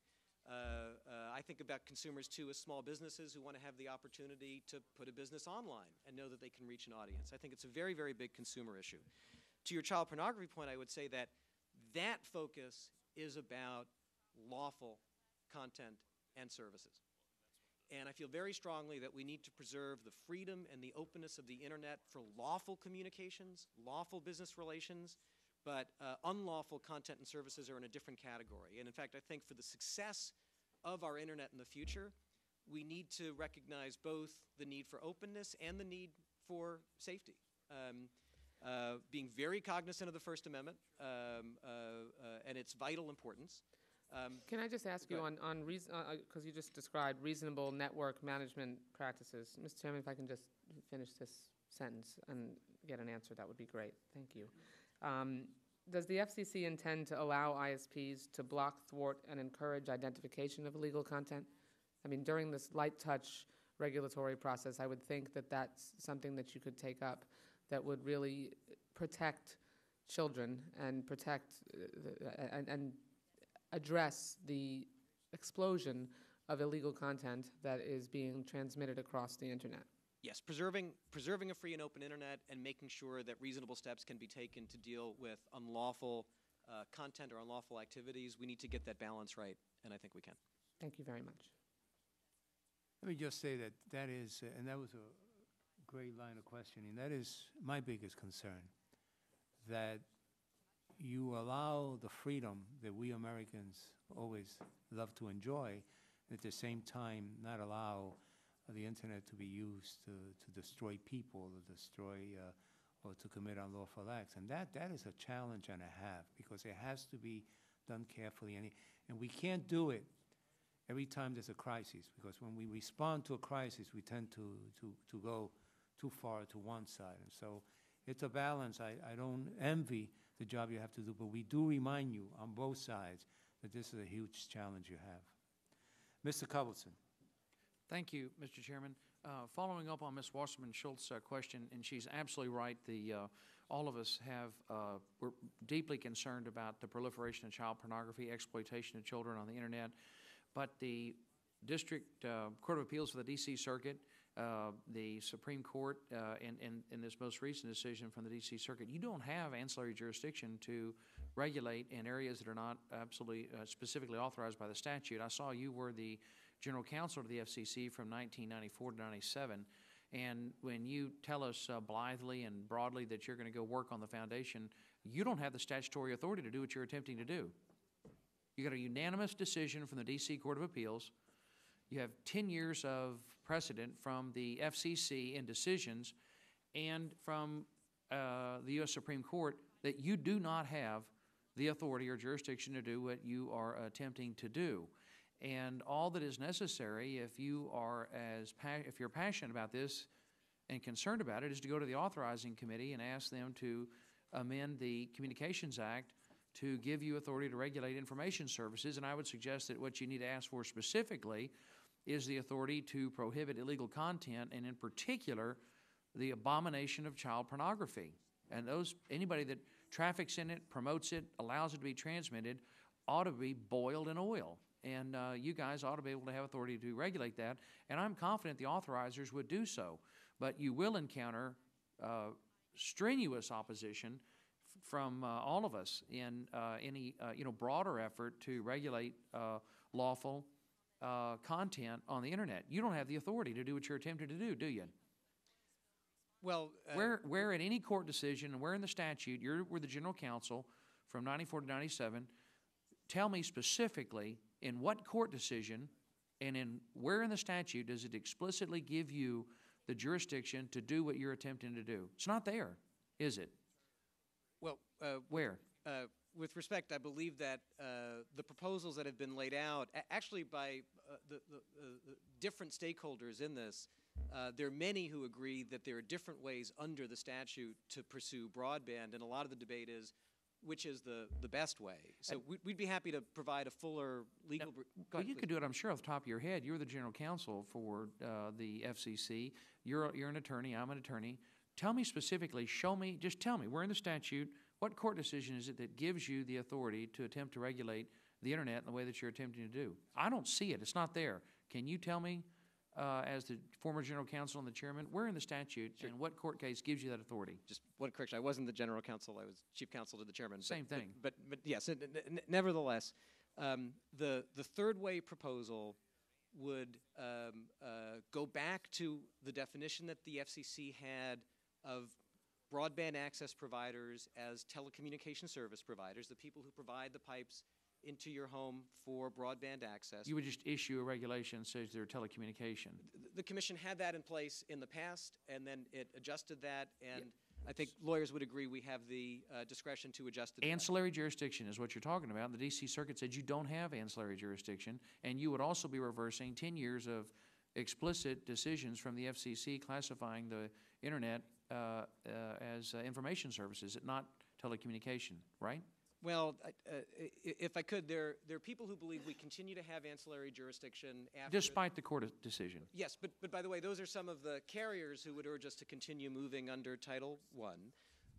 I think about consumers, too, as small businesses who want to have the opportunity to put a business online and know that they can reach an audience. I think it's a very, very big consumer issue. To your child pornography point, I would say that that focus is about lawful content and services. And I feel very strongly that we need to preserve the freedom and the openness of the internet for lawful communications, lawful business relations, but unlawful content and services are in a different category. And in fact, I think for the success of our internet in the future, we need to recognize both the need for openness and the need for safety. Being very cognizant of the First Amendment and its vital importance. Can I just ask you on because you just described reasonable network management practices. Mr. Chairman, if I can just finish this sentence and get an answer, that would be great. Thank you. Does the FCC intend to allow ISPs to block, thwart, and encourage identification of illegal content? I mean, during this light touch regulatory process, I would think that that's something that you could take up that would really protect children and protect and address the explosion of illegal content that is being transmitted across the internet. Yes, preserving a free and open internet and making sure that reasonable steps can be taken to deal with unlawful content or unlawful activities. We need to get that balance right, and I think we can. Thank you very much. Let me just say that is, and that was a great line of questioning, that is my biggest concern, that you allow the freedom that we Americans always love to enjoy, at the same time not allow the internet to be used to destroy people, to destroy or to commit unlawful acts. And that is a challenge and a half, because it has to be done carefully. And we can't do it every time there's a crisis, because when we respond to a crisis, we tend to go too far to one side. And so it's a balance. I don't envy the job you have to do, but we do remind you on both sides that this is a huge challenge you have. Mr. Covelson. Thank you, Mr. Chairman. Following up on Ms. Wasserman-Schultz's question, and she's absolutely right, all of us we're deeply concerned about the proliferation of child pornography, exploitation of children on the internet, but the District Court of Appeals for the D.C. Circuit, the Supreme Court, in this most recent decision from the D.C. Circuit, you don't have ancillary jurisdiction to regulate in areas that are not absolutely specifically authorized by the statute. I saw you were the General Counsel to the FCC from 1994 to 97, and when you tell us blithely and broadly that you're going to go work on the foundation, you don't have the statutory authority to do what you're attempting to do. You got a unanimous decision from the D.C. Court of Appeals. You have 10 years of precedent from the FCC in decisions and from the U.S. Supreme Court that you do not have the authority or jurisdiction to do what you are attempting to do. And all that is necessary, if you're passionate about this and concerned about it, is to go to the authorizing committee and ask them to amend the Communications Act to give you authority to regulate information services, and I would suggest that what you need to ask for specifically is the authority to prohibit illegal content, and in particular, the abomination of child pornography. And anybody that traffics in it, promotes it, allows it to be transmitted, ought to be boiled in oil. And you guys ought to be able to have authority to regulate that. And I'm confident the authorizers would do so. But you will encounter strenuous opposition from all of us in any broader effort to regulate lawful content on the internet. You don't have the authority to do what you're attempting to do you? Well, where in any court decision, and where in the statute, we're the general counsel from 94 to 97, tell me specifically in what court decision and where in the statute does it explicitly give you the jurisdiction to do what you're attempting to do? It's not there, is it? Well, where? With respect, I believe that the proposals that have been laid out, actually by the different stakeholders in this, there are many who agree that there are different ways under the statute to pursue broadband, and a lot of the debate is which is the best way. So we'd be happy to provide a fuller legal... Well, you could do it, I'm sure, off the top of your head. You're the general counsel for the FCC. You're an attorney. I'm an attorney. Tell me specifically, just tell me, where in the statute, what court decision is it that gives you the authority to attempt to regulate the internet in the way that you're attempting to do? I don't see it. It's not there. Can you tell me, as the former general counsel and the chairman, where in the statute and what court case gives you that authority? Just one correction. I wasn't the general counsel. I was chief counsel to the chairman. Same thing. But yes, nevertheless, the third way proposal would go back to the definition that the FCC had of broadband access providers as telecommunication service providers, the people who provide the pipes into your home for broadband access. You would just issue a regulation that says they're telecommunication. The Commission had that in place in the past, and then it adjusted that, and I think lawyers would agree we have the discretion to adjust it. Ancillary jurisdiction is what you're talking about. The D.C. Circuit said you don't have ancillary jurisdiction, and you would also be reversing 10 years of explicit decisions from the FCC classifying the internet as information services, not telecommunication, right? Well, if I could, there are people who believe we continue to have ancillary jurisdiction after... Despite the court decision. Yes, but by the way, those are some of the carriers who would urge us to continue moving under Title I.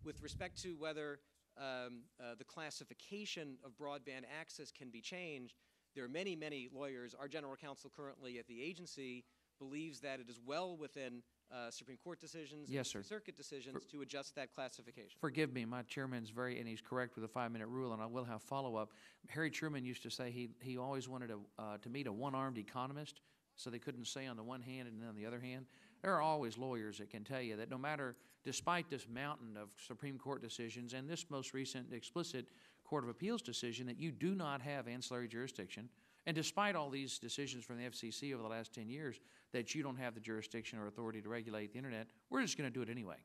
With respect to whether the classification of broadband access can be changed, there are many, many lawyers. Our general counsel currently at the agency believes that it is well within Supreme Court decisions and circuit decisions to adjust that classification. Forgive me, my chairman's and he's correct with the 5-minute rule, and I will have follow-up. Harry Truman used to say he always wanted to meet a one-armed economist, so they couldn't say on the one hand and then on the other hand. There are always lawyers that can tell you that no matter, despite this mountain of Supreme Court decisions and this most recent explicit Court of Appeals decision, that you do not have ancillary jurisdiction. And despite all these decisions from the FCC over the last 10 years that you don't have the jurisdiction or authority to regulate the internet, we're just going to do it anyway,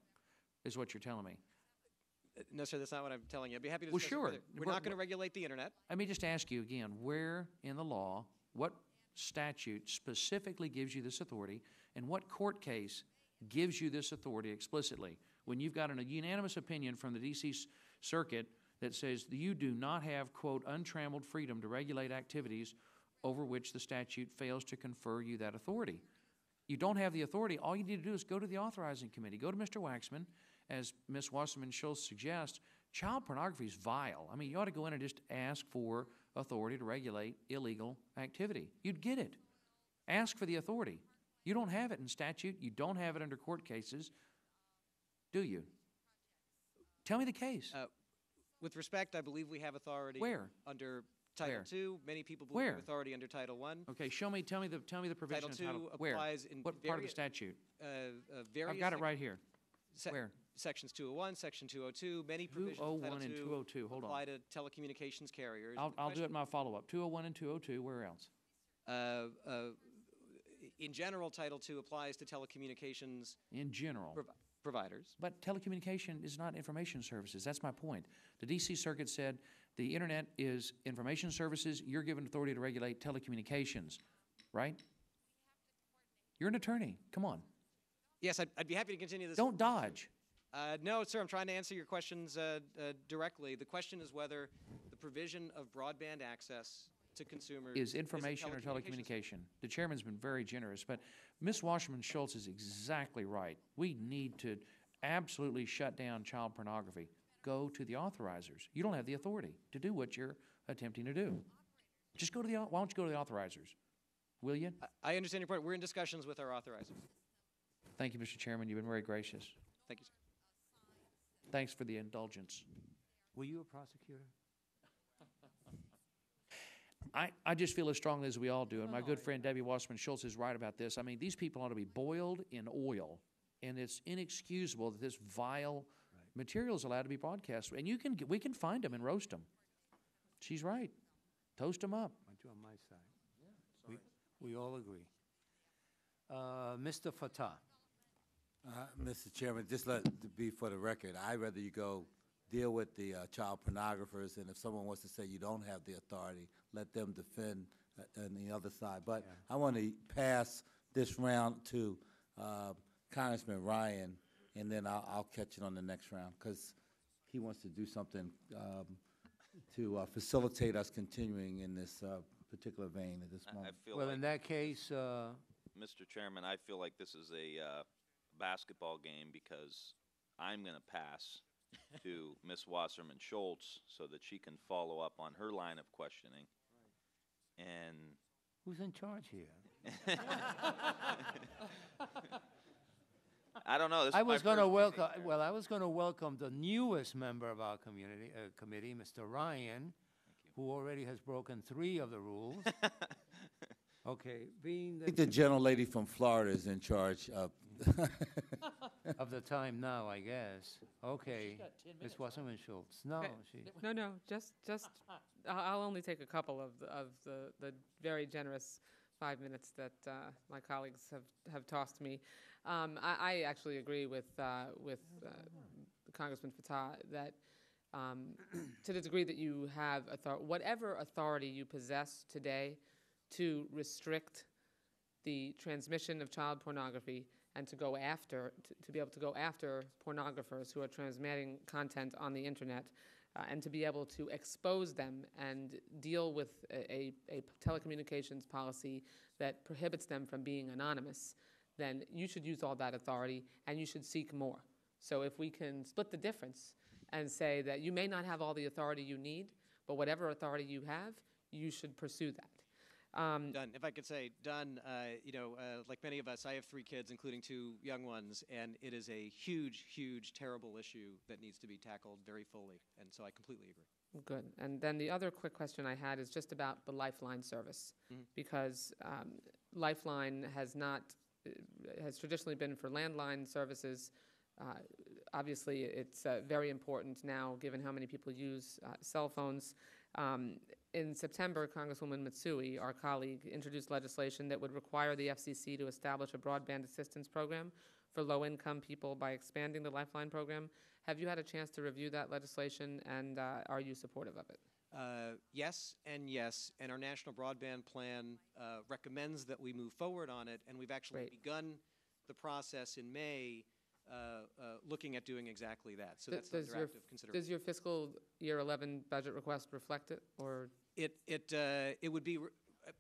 is what you're telling me. No, sir, that's not what I'm telling you. I'd be happy to well, discuss sure. it further. We're not going to regulate the internet. Let me just ask you again, where in the law, what statute specifically gives you this authority, and what court case gives you this authority explicitly? When you've got a unanimous opinion from the D.C. Circuit that says you do not have, quote, untrammeled freedom to regulate activities over which the statute fails to confer you that authority. You don't have the authority. All you need to do is go to the authorizing committee. Go to Mr. Waxman. As Ms. Wasserman-Schultz suggests, child pornography is vile. I mean, you ought to go in and just ask for authority to regulate illegal activity. You'd get it. Ask for the authority. You don't have it in statute. You don't have it under court cases. Do you? Tell me the case. With respect, I believe we have authority. Where? Under Title II. Many people believe we have authority under Title I. Okay, tell me the provision Title II where? applies in what part of the statute? Various I've got it right here. Where? Sections 201, Section 202. Many provisions 201 of Title and 202. Hold on. apply to telecommunications carriers. I'll do it in my follow-up. 201 and 202. Where else? In general, Title II applies to telecommunications. In general. Providers. But telecommunication is not information services. That's my point. The D.C. Circuit said the internet is information services. You're given authority to regulate telecommunications, right? You're an attorney. Come on. Yes, I'd be happy to continue this. Don't dodge. No, sir, I'm trying to answer your questions directly. The question is whether the provision of broadband access to consumers Is a information or telecommunication? The chairman's been very generous, but Ms. Wasserman Schultz is exactly right. We need to absolutely shut down child pornography. Go to the authorizers. You don't have the authority to do what you're attempting to do. Just go to the, why don't you go to the authorizers? Will you? I understand your point. We're in discussions with our authorizers. Thank you, Mr. Chairman. You've been very gracious. Thank you, sir. Thanks for the indulgence. Were you a prosecutor? I just feel as strongly as we all do, and my good friend Debbie Wasserman Schultz is right about this. I mean, these people ought to be boiled in oil, and it's inexcusable that this vile material is allowed to be broadcast. And we can find them and roast them. She's right. Toast them up. Aren't you on my side? We all agree. Mr. Fatah. Mr. Chairman, just let it be for the record, I'd rather you go deal with the child pornographers, and if someone wants to say you don't have the authority, let them defend on the other side. But I want to pass this round to Congressman Ryan, and then I'll catch it on the next round, because he wants to do something to facilitate us continuing in this particular vein at this moment. I feel Well, like, in that case, Mr. Chairman, I feel like this is a basketball game, because I'm going to pass to Ms. Wasserman Schultz so that she can follow up on her line of questioning. And who's in charge here? I don't know. This I is my was going to first welcome. meeting. Well, I was going to welcome the newest member of our committee, Mr. Ryan, who already has broken 3 of the rules. Okay, being I think the gentlelady from Florida is in charge of. of the time now, I guess. Okay, Ms. Wasserman Schultz. No, Okay. she. No, just I'll only take a couple of the very generous 5 minutes that my colleagues have tossed me. I actually agree with Congressman Fatah that to the degree that you have whatever authority you possess today to restrict the transmission of child pornography and to go after, to be able to go after pornographers who are transmitting content on the internet, and to be able to expose them and deal with a telecommunications policy that prohibits them from being anonymous, then you should use all that authority and you should seek more. So if we can split the difference and say that you may not have all the authority you need, but whatever authority you have, you should pursue that. Dunn, if I could say, Dunn, like many of us, I have 3 kids, including 2 young ones, and it is a huge, huge, terrible issue that needs to be tackled very fully, and so I completely agree. Good. And then the other quick question I had is just about the Lifeline service, because Lifeline has traditionally been for landline services. Obviously, it's very important now, given how many people use cell phones. In September, Congresswoman Mitsui, our colleague, introduced legislation that would require the FCC to establish a broadband assistance program for low-income people by expanding the Lifeline program. Have you had a chance to review that legislation, and are you supportive of it? Yes, and our national broadband plan recommends that we move forward on it, and we've actually begun the process in May looking at doing exactly that. So that's under active consideration. Does your fiscal year 11 budget request reflect it, or? It would be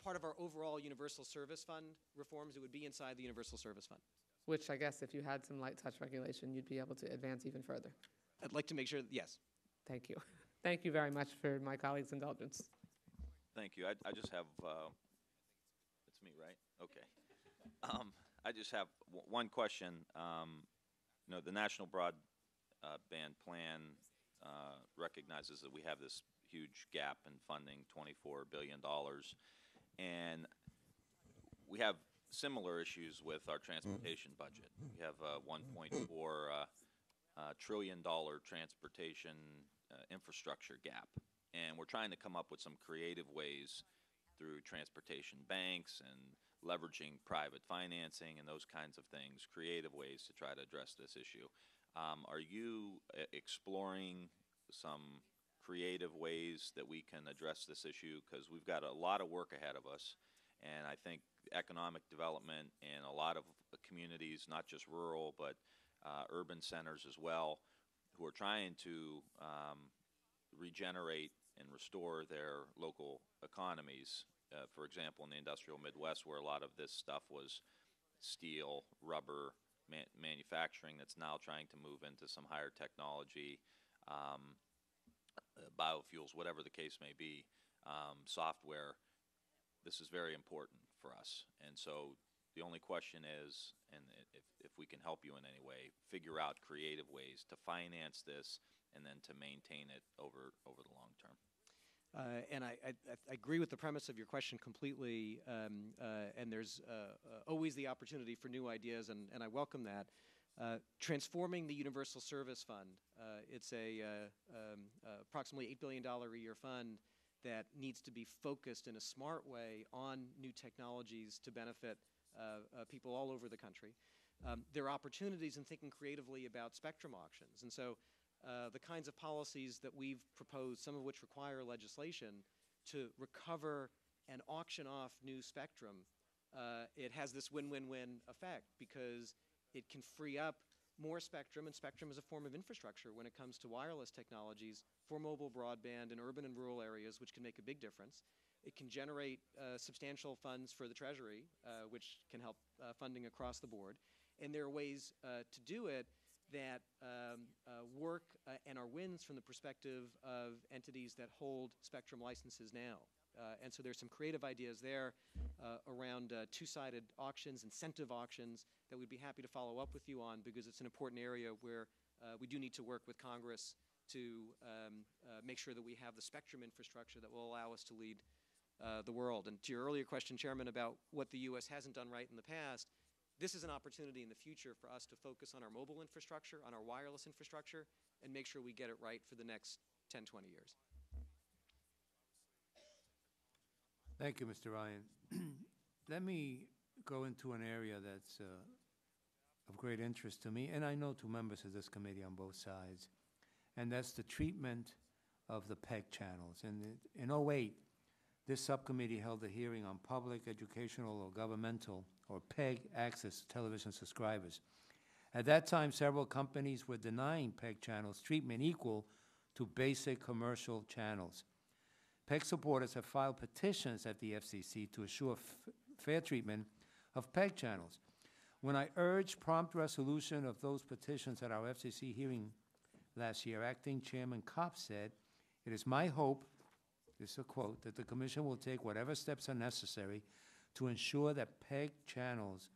part of our overall universal service fund reforms. It would be inside the universal service fund. Which I guess if you had some light touch regulation, you'd be able to advance even further. I'd like to make sure that, yes. Thank you. Thank you very much for my colleague's indulgence. Thank you. I just have, it's me, right? Okay. I just have one question. The National Broadband Plan recognizes that we have this huge gap in funding, $24 billion, and we have similar issues with our transportation budget. We have a $1.4 trillion transportation infrastructure gap, and we're trying to come up with some creative ways through transportation banks and leveraging private financing and those kinds of things, creative ways to try to address this issue. Are you exploring some creative ways that we can address this issue? Because we've got a lot of work ahead of us, and I think economic development in a lot of communities, not just rural, but urban centers as well, who are trying to regenerate and restore their local economies. For example, in the industrial Midwest, where a lot of this stuff was steel, rubber, manufacturing, that's now trying to move into some higher technology, biofuels, whatever the case may be, software. This is very important for us. And so the only question is, and if we can help you in any way, figure out creative ways to finance this and then to maintain it over the long term. And I agree with the premise of your question completely, and there's always the opportunity for new ideas, and I welcome that. Transforming the Universal Service Fund, it's a approximately $8 billion a year fund that needs to be focused in a smart way on new technologies to benefit people all over the country. There are opportunities in thinking creatively about spectrum auctions, and so the kinds of policies that we've proposed, some of which require legislation, to recover and auction off new spectrum, it has this win-win-win effect because it can free up more spectrum, and spectrum is a form of infrastructure when it comes to wireless technologies for mobile broadband in urban and rural areas, which can make a big difference. It can generate substantial funds for the Treasury, which can help funding across the board. And there are ways to do it that work and are wins from the perspective of entities that hold spectrum licenses now. And so there's some creative ideas there around two-sided auctions, incentive auctions, that we'd be happy to follow up with you on, because it's an important area where we do need to work with Congress to make sure that we have the spectrum infrastructure that will allow us to lead the world. And to your earlier question, Chairman, about what the U.S. hasn't done right in the past, this is an opportunity in the future for us to focus on our mobile infrastructure, on our wireless infrastructure, and make sure we get it right for the next 10, 20 years. Thank you, Mr. Ryan. Let me go into an area that's of great interest to me, and I know to members of this committee on both sides, and that's the treatment of the PEG channels. And in 2008, this subcommittee held a hearing on public, educational, or governmental, or PEG access to television subscribers. At that time, several companies were denying PEG channels treatment equal to basic commercial channels. PEG supporters have filed petitions at the FCC to assure fair treatment of PEG channels. When I urged prompt resolution of those petitions at our FCC hearing last year, Acting Chairman Kopp said, "It is my hope," this is a quote, "that the Commission will take whatever steps are necessary to ensure that PEG channels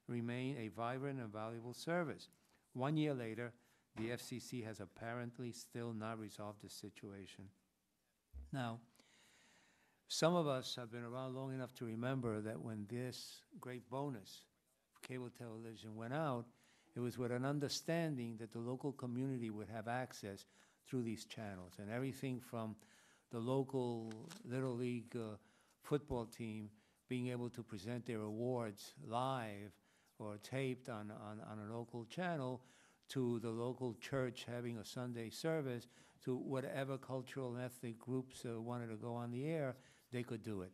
remain a vibrant and valuable service." 1 year later, the FCC has apparently still not resolved the situation. Now, some of us have been around long enough to remember that when this great bonus of cable television went out, it was with an understanding that the local community would have access through these channels, and everything from the local Little League football team being able to present their awards live or taped on a local channel, to the local church having a Sunday service, to whatever cultural and ethnic groups wanted to go on the air, they could do it.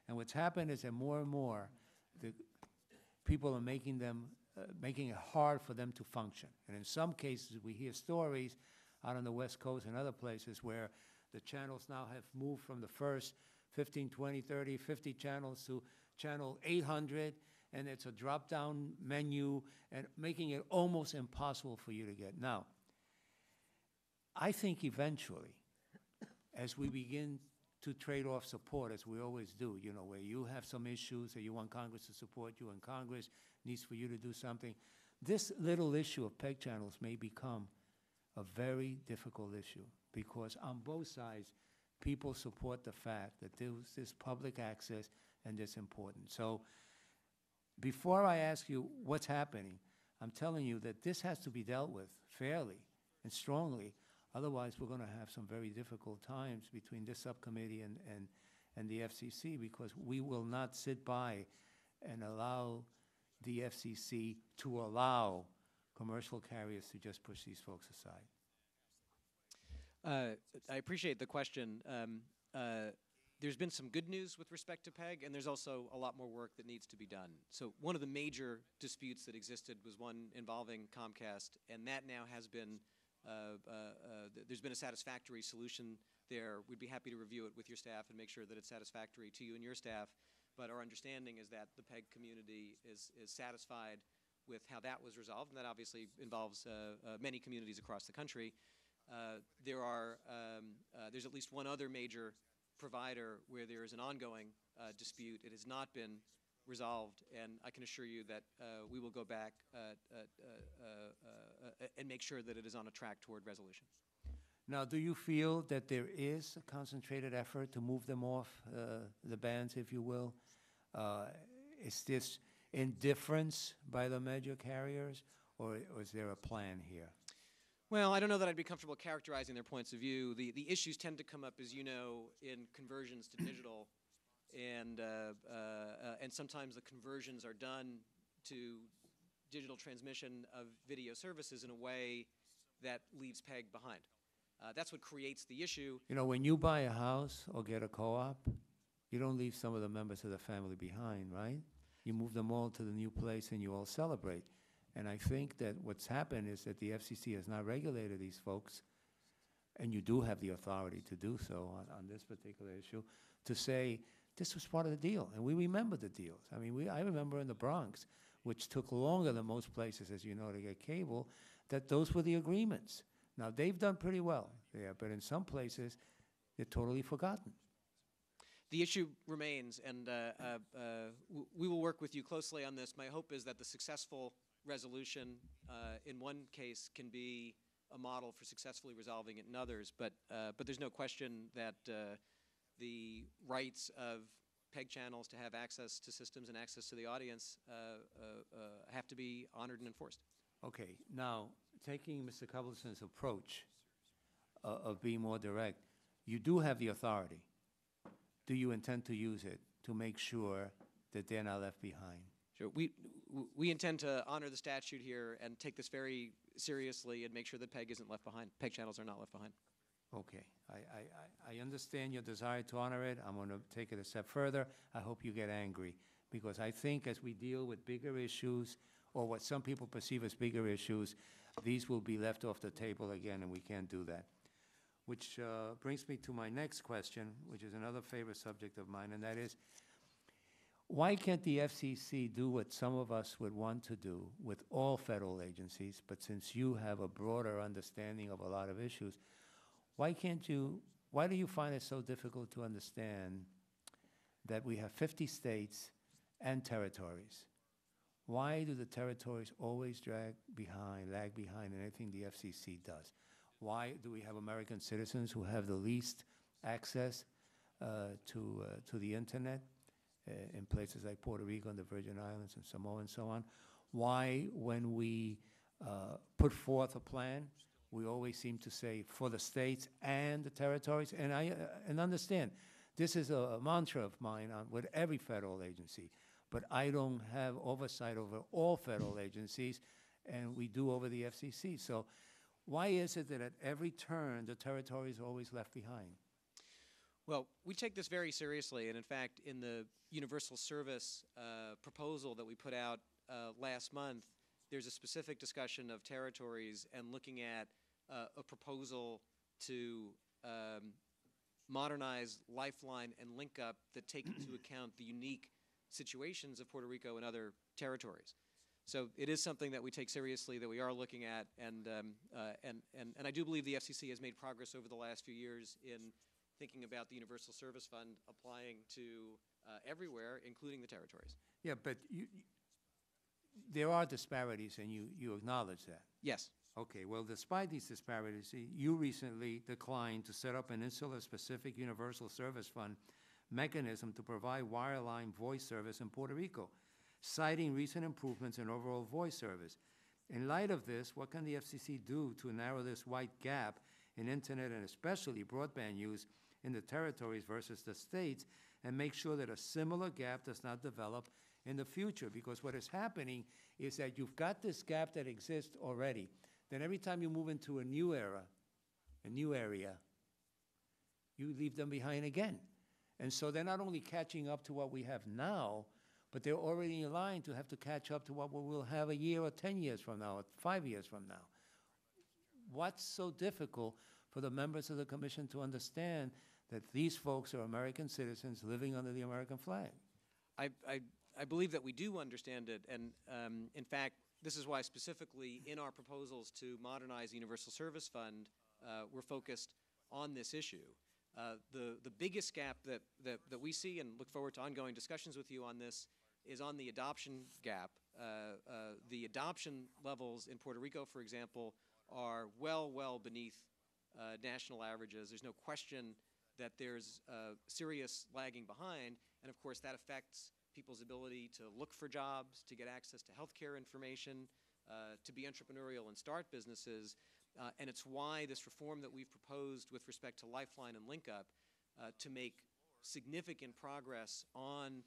And what's happened is that more and more, the people are making it hard for them to function. And in some cases, we hear stories out on the West Coast and other places where the channels now have moved from the first 15, 20, 30, 50 channels to channel 800, and it's a drop-down menu and making it almost impossible for you to get. Now, I think eventually, as we begin to trade off support, as we always do, you know, where you have some issues that you want Congress to support you and Congress needs for you to do something, this little issue of PEG channels may become a very difficult issue, because on both sides, people support the fact that there's this public access and it's important. So before I ask you what's happening, I'm telling you that this has to be dealt with fairly and strongly. Otherwise, we're going to have some very difficult times between this subcommittee and the FCC, because we will not sit by and allow the FCC to allow commercial carriers to just push these folks aside. I appreciate the question. There's been some good news with respect to PEG, and there's also a lot more work that needs to be done. So one of the major disputes that existed was one involving Comcast, and that now has been, there's been a satisfactory solution there. We'd be happy to review it with your staff and make sure that it's satisfactory to you and your staff. But our understanding is that the PEG community is satisfied with how that was resolved, and that obviously involves many communities across the country. There's at least one other major provider where there is an ongoing dispute. It has not been resolved, and I can assure you that we will go back and make sure that it is on a track toward resolution. Now, do you feel that there is a concentrated effort to move them off the bands, if you will? Is this indifference by the major carriers, or is there a plan here? Well, I don't know that I'd be comfortable characterizing their points of view. The issues tend to come up, as you know, in conversions to digital, and sometimes the conversions are done to digital transmission of video services in a way that leaves PEG behind. That's what creates the issue. You know, when you buy a house or get a co-op, you don't leave some of the members of the family behind, right? You move them all to the new place and you all celebrate. And I think that what's happened is that the FCC has not regulated these folks, and you do have the authority to do so on this particular issue, to say this was part of the deal, and we remember the deals. I mean, I remember in the Bronx, which took longer than most places, as you know, to get cable, that those were the agreements. Now, they've done pretty well there, but in some places, they're totally forgotten. The issue remains, and we will work with you closely on this. My hope is that the successful resolution in one case can be a model for successfully resolving it in others, but there's no question that the rights of PEG channels to have access to systems and access to the audience have to be honored and enforced. Okay, now, taking Mr. Covelson's approach of being more direct, you do have the authority. Do you intend to use it to make sure that they're not left behind? Sure. We intend to honor the statute here and take this very seriously and make sure that PEG isn't left behind. PEG channels are not left behind. Okay, I understand your desire to honor it. I'm going to take it a step further. I hope you get angry, because I think as we deal with bigger issues, or what some people perceive as bigger issues, these will be left off the table again, and we can't do that. Which brings me to my next question, which is another favorite subject of mine, and that is, why can't the FCC do what some of us would want to do with all federal agencies, but since you have a broader understanding of a lot of issues, why do you find it so difficult to understand that we have 50 states and territories? Why do the territories always lag behind in anything the FCC does? Why do we have American citizens who have the least access to the internet in places like Puerto Rico and the Virgin Islands and Samoa and so on? Why, when we put forth a plan, we always seem to say for the states and the territories? And understand, this is a mantra of mine with every federal agency. But I don't have oversight over all federal agencies, and we do over the FCC. So why is it that at every turn the territory is always left behind? Well, we take this very seriously, and in fact, in the universal service proposal that we put out last month, there's a specific discussion of territories and looking at a proposal to modernize Lifeline and Link Up that take into account the unique situations of Puerto Rico and other territories. So it is something that we take seriously, that we are looking at, and I do believe the FCC has made progress over the last few years in thinking about the Universal Service Fund applying to everywhere, including the territories. Yeah, but there are disparities, and you acknowledge that. Yes. Okay, well, despite these disparities, you recently declined to set up an insular-specific Universal Service Fund mechanism to provide wireline voice service in Puerto Rico, citing recent improvements in overall voice service. In light of this, what can the FCC do to narrow this wide gap in internet and especially broadband use in the territories versus the states, and make sure that a similar gap does not develop in the future? Because what is happening is that you've got this gap that exists already. Then every time you move into a new era, a new area, you leave them behind again. And so they're not only catching up to what we have now, but they're already in line to have to catch up to what we will have a year or 10 years from now, or 5 years from now. What's so difficult for the members of the commission to understand that these folks are American citizens living under the American flag? I believe that we do understand it, and in fact, this is why specifically in our proposals to modernize the Universal Service Fund, we're focused on this issue. The biggest gap that we see, and look forward to ongoing discussions with you on this, is on the adoption gap. The adoption levels in Puerto Rico, for example, are well beneath national averages. There's no question that there's serious lagging behind, and of course that affects people's ability to look for jobs, to get access to healthcare information, to be entrepreneurial and start businesses. And it's why this reform that we've proposed with respect to Lifeline and LinkUp to make significant progress on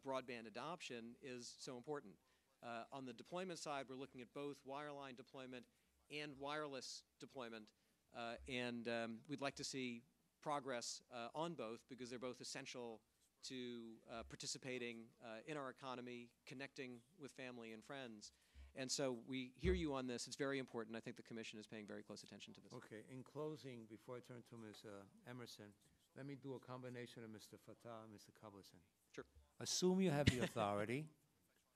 broadband adoption is so important. On the deployment side, we're looking at both wireline deployment and wireless deployment, and we'd like to see progress on both because they're both essential to participating in our economy, connecting with family and friends. And so we hear you on this. It's very important. I think the Commission is paying very close attention to this. Okay, in closing, before I turn to Ms. Emerson, let me do a combination of Mr. Fatah and Mr. Cubberson. Sure. Assume you have the authority.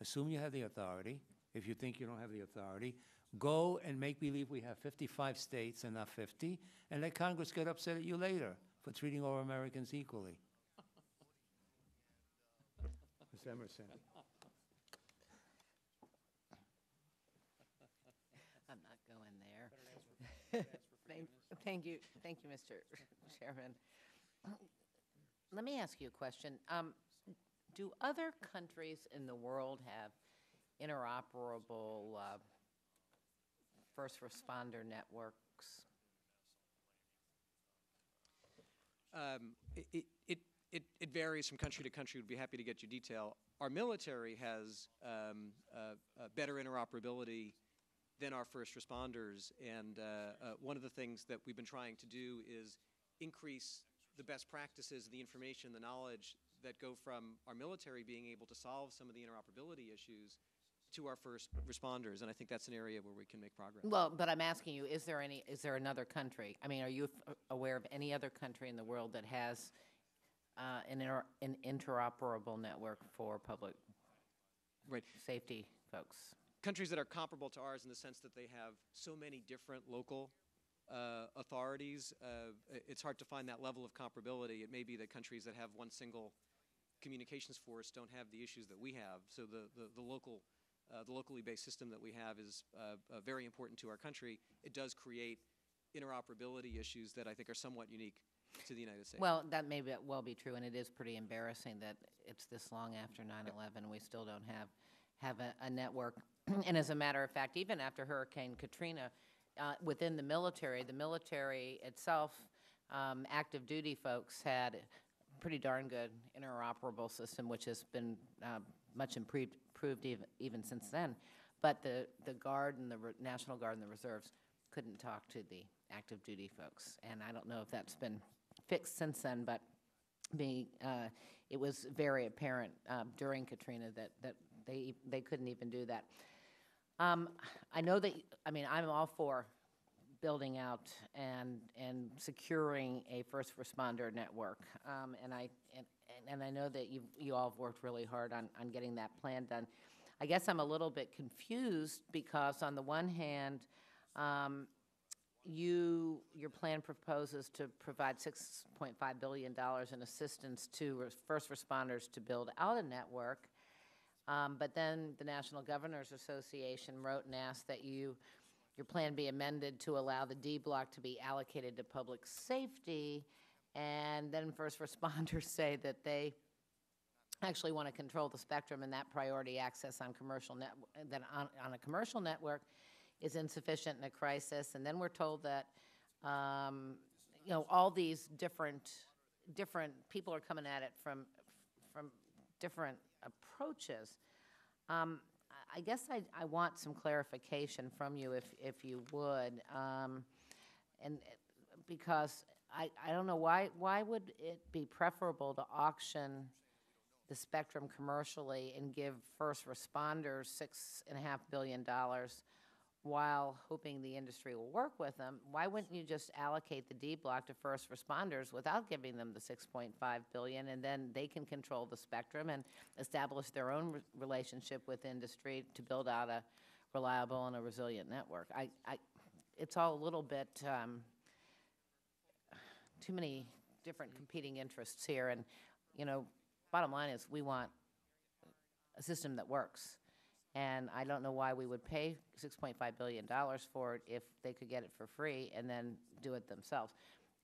Assume you have the authority. If you think you don't have the authority, go and make believe we have 55 states and not 50, and let Congress get upset at you later for treating all Americans equally. Ms. Emerson. I'm not going there. Thank you, Mr. Chairman. Let me ask you a question. Do other countries in the world have interoperable first responder networks? It varies from country to country. We'd be happy to get you detail. Our military has better interoperability than our first responders, and one of the things that we've been trying to do is increase the best practices, the information, the knowledge that go from our military being able to solve some of the interoperability issues to our first responders, and I think that's an area where we can make progress. Well, but I'm asking you, is there another country? I mean, are you aware of any other country in the world that has an interoperable network for public safety folks? Countries that are comparable to ours in the sense that they have so many different local authorities, it's hard to find that level of comparability. It may be that countries that have one single communications force don't have the issues that we have. So the locally based system that we have is very important to our country. It does create interoperability issues that I think are somewhat unique to the United States. Well, that may well be true, and it is pretty embarrassing that it's this long after 9/11 we still don't have a network. And as a matter of fact, even after Hurricane Katrina, within the military itself, active duty folks had a pretty darn good interoperable system, which has been much improved even since then. But the Guard and the National Guard and the Reserves couldn't talk to the active duty folks. And I don't know if that's been fixed since then, but it was very apparent during Katrina that they couldn't even do that. I know that, I'm all for building out and securing a first responder network, and I know that you all have worked really hard on getting that plan done. I guess I'm a little bit confused because on the one hand, your plan proposes to provide $6.5 billion in assistance to first responders to build out a network. But then the National Governors Association wrote and asked that your plan be amended to allow the D block to be allocated to public safety, and then first responders say that they actually want to control the spectrum and that priority access on on a commercial network is insufficient in a crisis. And then we're told that all these different people are coming at it from different approaches. I guess I want some clarification from you, if you would, and because I don't know, why would it be preferable to auction the spectrum commercially and give first responders $6.5 billion while hoping the industry will work with them? Why wouldn't you just allocate the D block to first responders without giving them the $6.5 billion, and then they can control the spectrum and establish their own relationship with industry to build out a reliable and a resilient network? It's all a little bit too many different competing interests here, and bottom line is we want a system that works. And I don't know why we would pay $6.5 billion for it if they could get it for free and then do it themselves.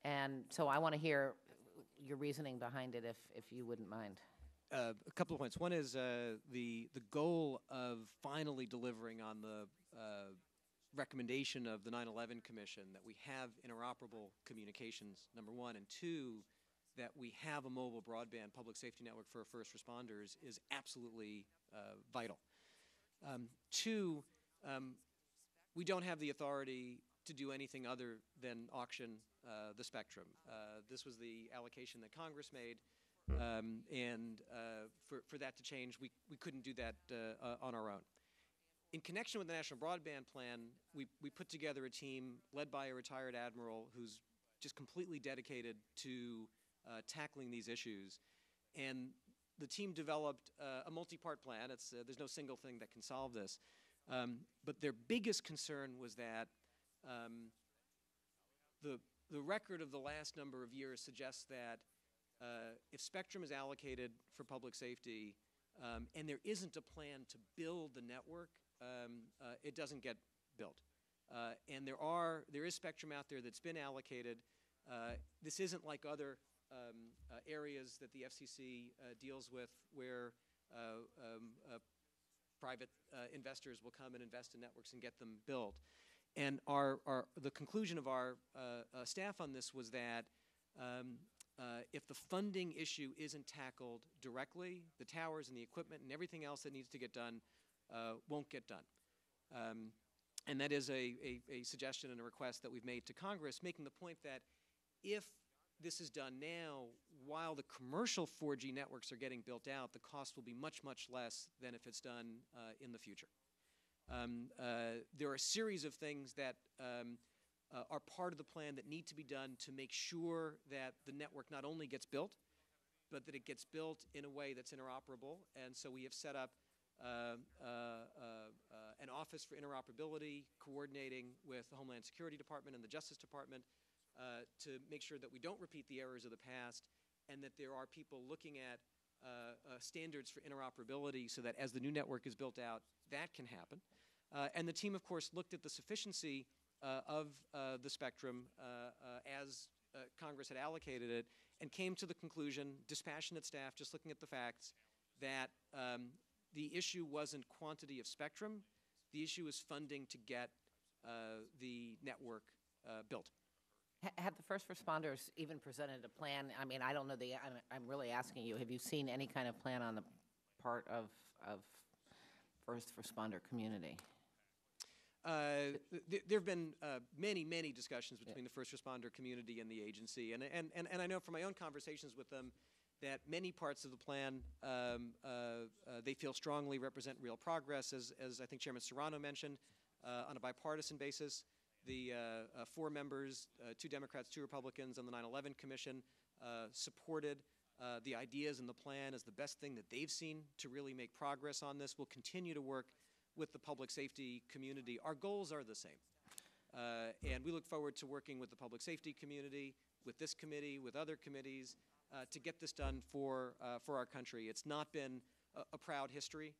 And so I want to hear your reasoning behind it, if you wouldn't mind. A couple of points. One is the goal of finally delivering on the recommendation of the 9/11 Commission that we have interoperable communications, number one, and two, that we have a mobile broadband public safety network for first responders is absolutely vital. Two, we don't have the authority to do anything other than auction the spectrum. This was the allocation that Congress made, and for that to change, we couldn't do that on our own. In connection with the National Broadband Plan, we put together a team led by a retired admiral who's just completely dedicated to tackling these issues. And the team developed a multi-part plan. There's no single thing that can solve this. But their biggest concern was that the record of the last number of years suggests that if spectrum is allocated for public safety and there isn't a plan to build the network, it doesn't get built. And there is spectrum out there that's been allocated. This isn't like other areas that the FCC deals with, where private investors will come and invest in networks and get them built. And the conclusion of our staff on this was that if the funding issue isn't tackled directly, the towers and the equipment and everything else that needs to get done won't get done. And that is a suggestion and a request that we've made to Congress, making the point that if this is done now, while the commercial 4G networks are getting built out, the cost will be much, much less than if it's done in the future. There are a series of things that are part of the plan that need to be done to make sure that the network not only gets built, but that it gets built in a way that's interoperable. And so we have set up an office for interoperability, coordinating with the Homeland Security Department and the Justice Department to make sure that we don't repeat the errors of the past, and that there are people looking at standards for interoperability so that as the new network is built out, that can happen. And the team, of course, looked at the sufficiency of the spectrum as Congress had allocated it, and came to the conclusion, dispassionate staff, just looking at the facts, that the issue wasn't quantity of spectrum. The issue is funding to get the network built. Have the first responders even presented a plan? I mean, I don't know. I'm really asking you, have you seen any kind of plan on the part of first responder community? There have been many, many discussions between the first responder community and the agency. And I know from my own conversations with them that many parts of the plan they feel strongly represent real progress, as I think Chairman Serrano mentioned, on a bipartisan basis. The 4 members, 2 Democrats, 2 Republicans on the 9/11 Commission supported the ideas in the plan as the best thing that they've seen to really make progress on this. We'll continue to work with the public safety community. Our goals are the same. And we look forward to working with the public safety community, with this committee, with other committees, to get this done for our country. It's not been a proud history.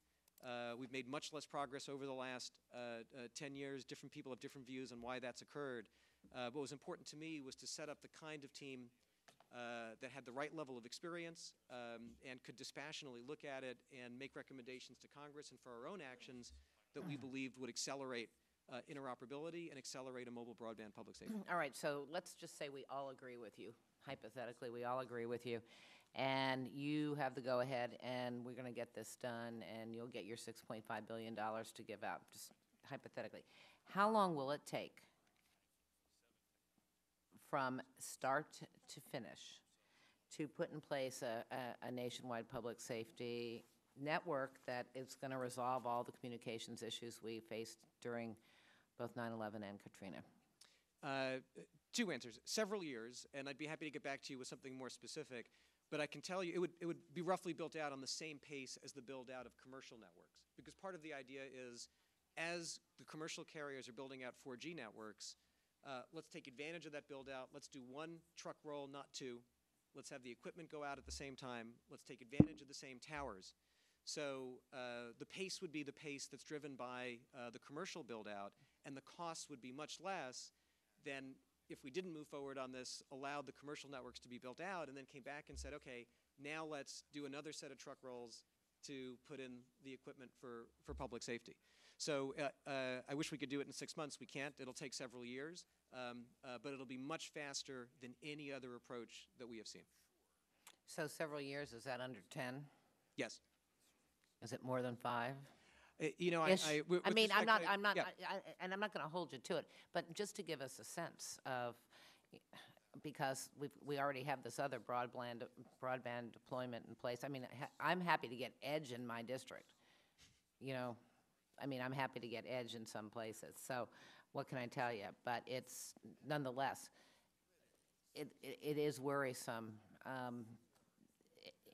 We've made much less progress over the last 10 years. Different people have different views on why that's occurred. What was important to me was to set up the kind of team that had the right level of experience and could dispassionately look at it and make recommendations to Congress and for our own actions that we believed would accelerate interoperability and accelerate a mobile broadband public safety. All right, so let's just say we all agree with you. Hypothetically, we all agree with you. And you have the go-ahead, and we're going to get this done, and you'll get your $6.5 billion to give out, just hypothetically. How long will it take from start to finish to put in place a nationwide public safety network that is going to resolve all the communications issues we faced during both 9/11 and Katrina? Two answers. Several years, and I'd be happy to get back to you with something more specific. But I can tell you it would be roughly built out on the same pace as the build out of commercial networks. Because part of the idea is, as the commercial carriers are building out 4G networks, let's take advantage of that build out. Let's do one truck roll, not two. Let's have the equipment go out at the same time. Let's take advantage of the same towers. So the pace would be the pace that's driven by the commercial build out, and the costs would be much less than if we didn't move forward on this, allowed the commercial networks to be built out, and then came back and said, okay, now let's do another set of truck rolls to put in the equipment for public safety. So I wish we could do it in 6 months. We can't. It'll take several years, but it'll be much faster than any other approach that we have seen. So several years, is that under 10? Yes. Is it more than 5? You know, I mean, I'm not, yeah. and I'm not going to hold you to it, but just to give us a sense of, because we already have this other broadband deployment in place. I mean, I'm happy to get edge in my district. You know, I mean, I'm happy to get edge in some places. So, what can I tell you? But it's nonetheless, it is worrisome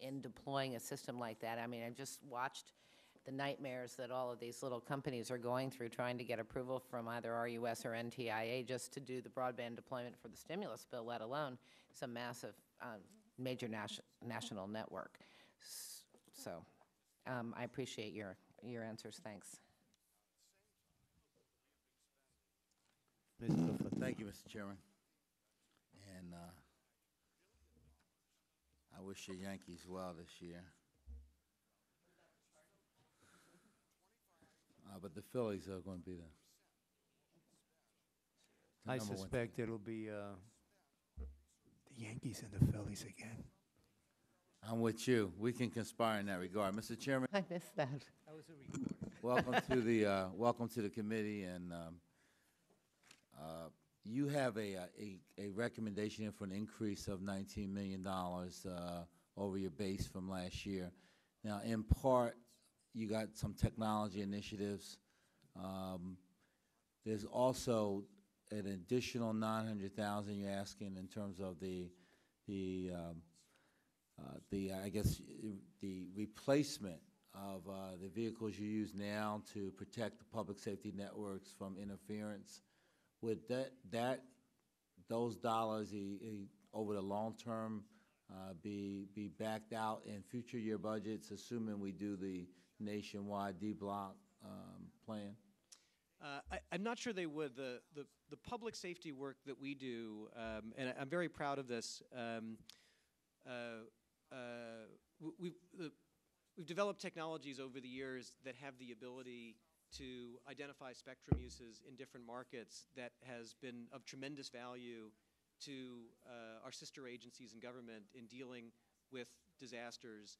in deploying a system like that. I mean, I just watched the nightmares that all of these little companies are going through trying to get approval from either RUS or NTIA just to do the broadband deployment for the stimulus bill, let alone some massive major national network. So I appreciate your answers. Thanks. Thank you, Mr. Chairman. And I wish the Yankees well this year. But the Phillies are going to be the I number one suspect it'll be the Yankees and the Phillies again. I'm with you. We can conspire in that regard. Mr. Chairman, I missed that. That was a recording. welcome to the committee, and you have a recommendation for an increase of $19 million over your base from last year. Now, in part, you got some technology initiatives. There's also an additional $900,000 you're asking in terms of the I guess the replacement of the vehicles you use now to protect the public safety networks from interference. Would those dollars over the long term be backed out in future year budgets, assuming we do the nationwide D-block plan? I'm not sure they would. The public safety work that we do, and I'm very proud of this. We've developed technologies over the years that have the ability to identify spectrum uses in different markets that has been of tremendous value to our sister agencies in government in dealing with disasters.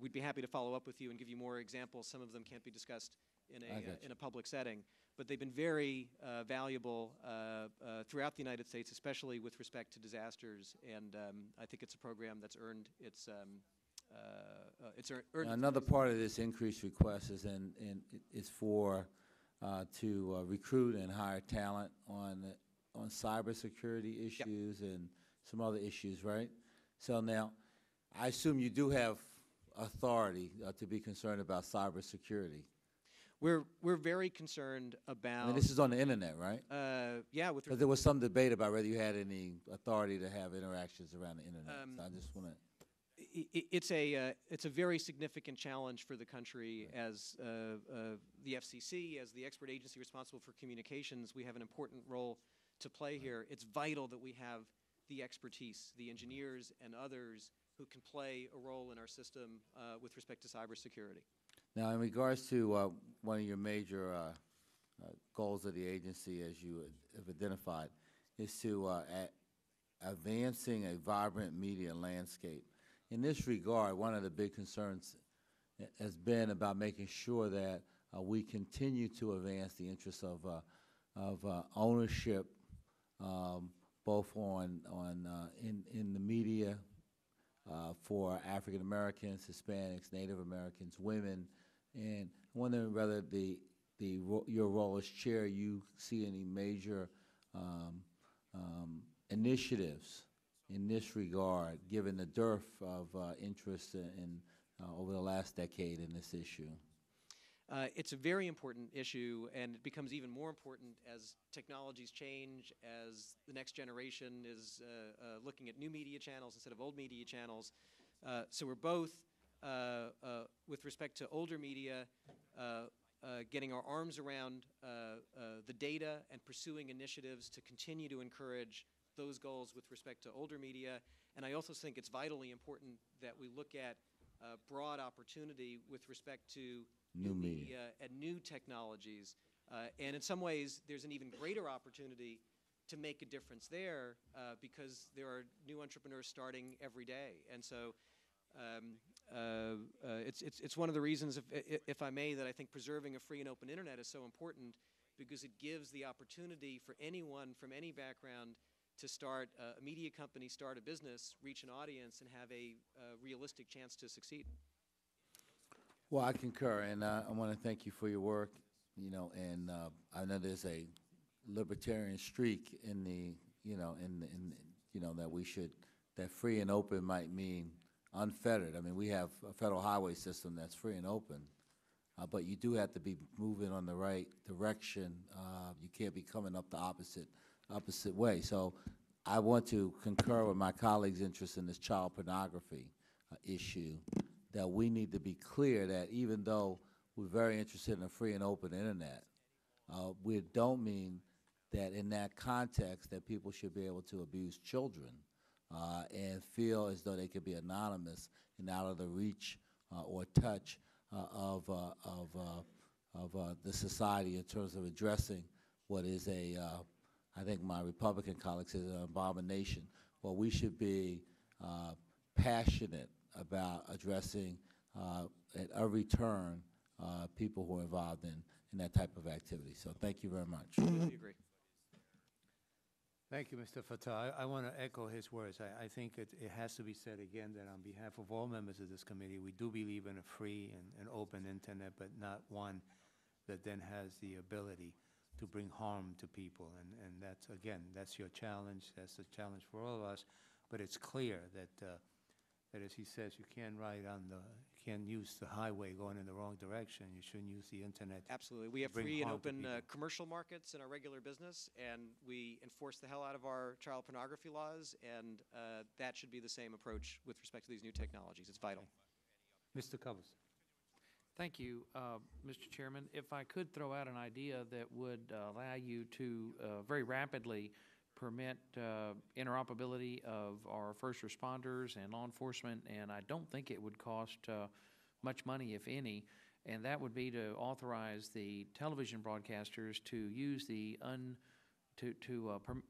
We'd be happy to follow up with you and give you more examples. Some of them can't be discussed in a public setting, but they've been very valuable throughout the United States, especially with respect to disasters. And I think it's a program that's earned its Another part of this increased request is for to recruit and hire talent on cybersecurity issues and some other issues, right? So now, I assume you do have authority to be concerned about cybersecurity. We're very concerned about. I mean, this is on the internet, right? Yeah. Because there was some debate about whether you had any authority to have interactions around the internet. So I just want to. It's a very significant challenge for the country. Right. As the FCC, as the expert agency responsible for communications, we have an important role to play here. It's vital that we have the expertise, the engineers and others who can play a role in our system with respect to cybersecurity. Now, in regards to one of your major goals of the agency, as you have identified, is to advancing a vibrant media landscape. In this regard, one of the big concerns has been about making sure that we continue to advance the interests of ownership both in the media for African Americans, Hispanics, Native Americans, women, and wondering whether your role as chair, you see any major initiatives in this regard, given the dearth of interest in over the last decade in this issue. It's a very important issue, and it becomes even more important as technologies change, as the next generation is looking at new media channels instead of old media channels. So we're both, with respect to older media, getting our arms around the data and pursuing initiatives to continue to encourage those goals with respect to older media. And I also think it's vitally important that we look at broad opportunity with respect to new media and new technologies. And in some ways, there's an even greater opportunity to make a difference there because there are new entrepreneurs starting every day. And so it's one of the reasons, if I may, that I think preserving a free and open internet is so important, because it gives the opportunity for anyone from any background to start a media company, start a business, reach an audience, and have a realistic chance to succeed. Well, I concur, and I want to thank you for your work. And I know there's a libertarian streak in that free and open might mean unfettered. I mean, we have a federal highway system that's free and open, but you do have to be moving on the right direction. You can't be coming up the opposite way. So I want to concur with my colleagues' interest in this child pornography issue, that we need to be clear that even though we're very interested in a free and open internet, we don't mean that in that context that people should be able to abuse children and feel as though they could be anonymous and out of the reach or touch of the society in terms of addressing what is I think my Republican colleague says, an abomination. Well, we should be passionate about addressing at every turn people who are involved in that type of activity. So thank you very much. Completely agree. Thank you, Mr. Fattah. I want to echo his words. I think it has to be said again that on behalf of all members of this committee, we do believe in a free and open internet, but not one that then has the ability to bring harm to people. And that's, again, that's your challenge. That's the challenge for all of us. But it's clear that as he says, you can't use the highway going in the wrong direction. You shouldn't use the internet. Absolutely. We have free and open commercial markets in our regular business, and we enforce the hell out of our child pornography laws, and that should be the same approach with respect to these new technologies. It's vital. Mr. Covers. Thank you, Mr. Chairman. If I could throw out an idea that would allow you to very rapidly permit interoperability of our first responders and law enforcement, and I don't think it would cost much money, if any, and that would be to authorize the television broadcasters to use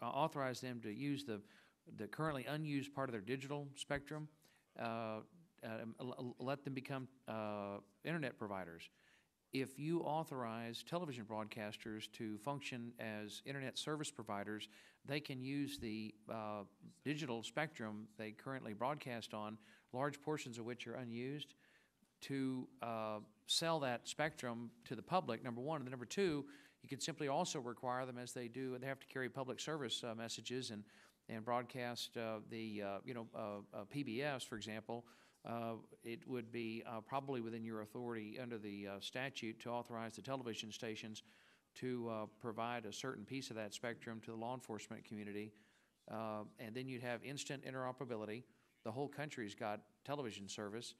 authorize them to use the currently unused part of their digital spectrum. Let them become internet providers. If you authorize television broadcasters to function as internet service providers, they can use the digital spectrum they currently broadcast on, large portions of which are unused, to sell that spectrum to the public, number one. And number two, you could simply also require them, as they do, they have to carry public service messages and broadcast PBS, for example. It would be probably within your authority under the statute to authorize the television stations to provide a certain piece of that spectrum to the law enforcement community. And then you'd have instant interoperability. The whole country's got television service,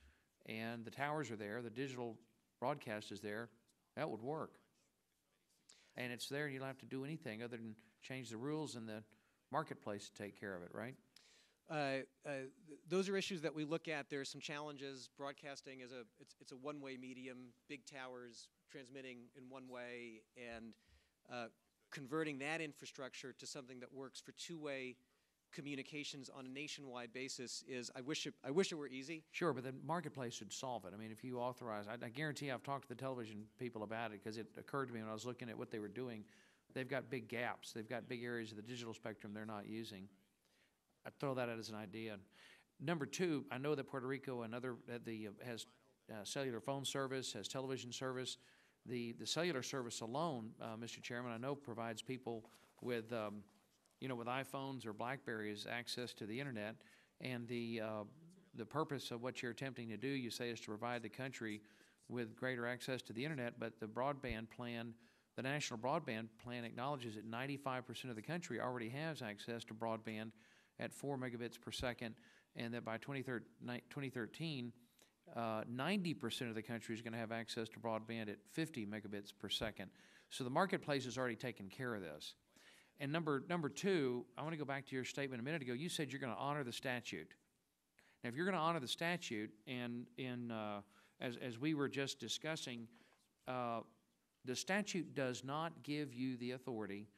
and the towers are there, the digital broadcast is there. That would work. And it's there, and you don't have to do anything other than change the rules in the marketplace to take care of it, right? Those are issues that we look at. There are some challenges. Broadcasting is it's a one-way medium, big towers transmitting in one way, and converting that infrastructure to something that works for two-way communications on a nationwide basis is, I wish it were easy. Sure, but the marketplace should solve it. I mean, if you authorize, I guarantee I've talked to the television people about it, because it occurred to me when I was looking at what they were doing they've got big gaps. They've got big areas of the digital spectrum they're not using. I'd throw that out as an idea. Number two, I know that Puerto Rico and other has cellular phone service, has television service. The cellular service alone, Mr. Chairman, I know provides people with with iPhones or BlackBerries access to the internet, and the purpose of what you're attempting to do, you say, is to provide the country with greater access to the internet, but the broadband plan, the National Broadband Plan acknowledges that 95% of the country already has access to broadband at 4 megabits per second, and that by 2013, 90% of the country is going to have access to broadband at 50 megabits per second. So the marketplace has already taken care of this. And number two, I want to go back to your statement a minute ago. You said you're going to honor the statute. Now, if you're going to honor the statute, and as we were just discussing, the statute does not give you the authority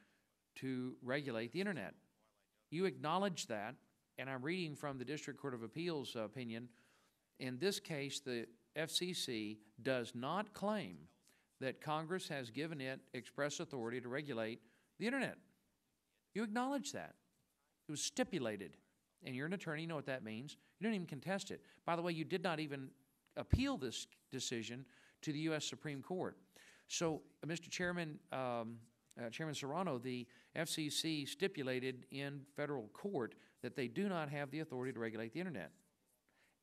to regulate the internet. You acknowledge that, and I'm reading from the District Court of Appeals opinion. In this case, the FCC does not claim that Congress has given it express authority to regulate the internet. You acknowledge that. It was stipulated. And you're an attorney, you know what that means. You didn't even contest it. By the way, you did not even appeal this decision to the U.S. Supreme Court. So, Mr. Chairman, Chairman Serrano, the FCC stipulated in federal court that they do not have the authority to regulate the internet.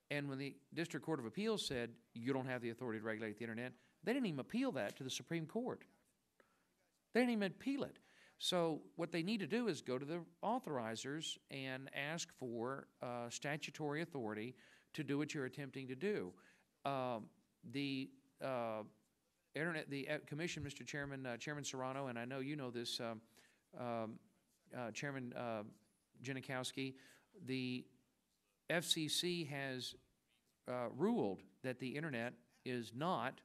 And when the District Court of Appeals said you don't have the authority to regulate the internet, they didn't even appeal that to the Supreme Court. They didn't even appeal it. So what they need to do is go to the authorizers and ask for statutory authority to do what you're attempting to do. The Commission, Mr. Chairman, Chairman Serrano, and I know you know this, Chairman Genachowski, the FCC has ruled that the internet is not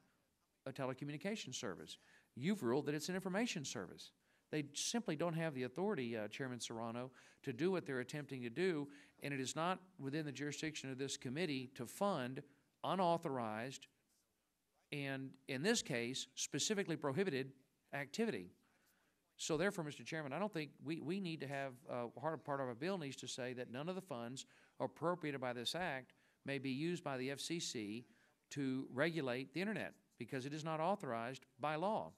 a telecommunications service. You've ruled that it's an information service. They simply don't have the authority, Chairman Serrano, to do what they're attempting to do, and it is not within the jurisdiction of this committee to fund unauthorized and, in this case, specifically prohibited activity. So therefore, Mr. Chairman, I don't think we need to have, part of our bill needs to say that none of the funds appropriated by this act may be used by the FCC to regulate the internet, because it is not authorized by law.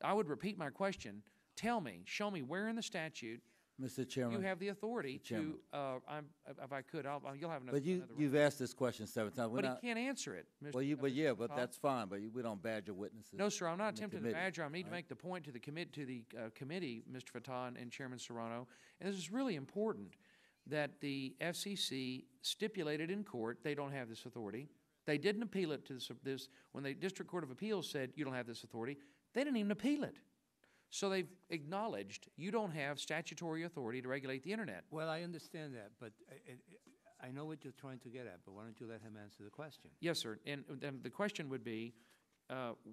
I would repeat my question. Tell me, show me where in the statute, Mr. Chairman, you have the authority to, if I could, you'll have another. But you've asked this question several times. But he can't answer it, Mr. But that's fine, but we don't badger witnesses. No, sir, I'm not attempting to badger. I need to make the point to the committee, Mr. Fatah and Chairman Serrano, and this is really important, that the FCC stipulated in court they don't have this authority. They didn't appeal it to this. When the District Court of Appeals said you don't have this authority, they didn't even appeal it. So they've acknowledged you don't have statutory authority to regulate the internet. Well, I understand that, but I know what you're trying to get at, but why don't you let him answer the question? Yes, sir. And the question would be,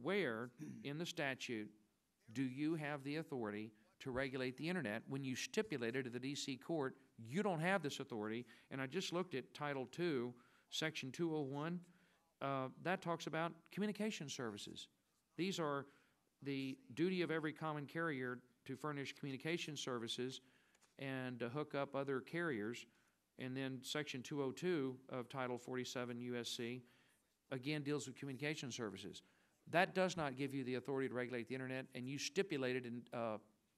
where in the statute do you have the authority to regulate the internet when you stipulated to the D.C. court you don't have this authority? And I just looked at Title II, Section 201. That talks about communication services. These are the duty of every common carrier to furnish communication services and to hook up other carriers. And then Section 202 of Title 47 U.S.C. again deals with communication services. That does not give you the authority to regulate the internet, and you stipulated in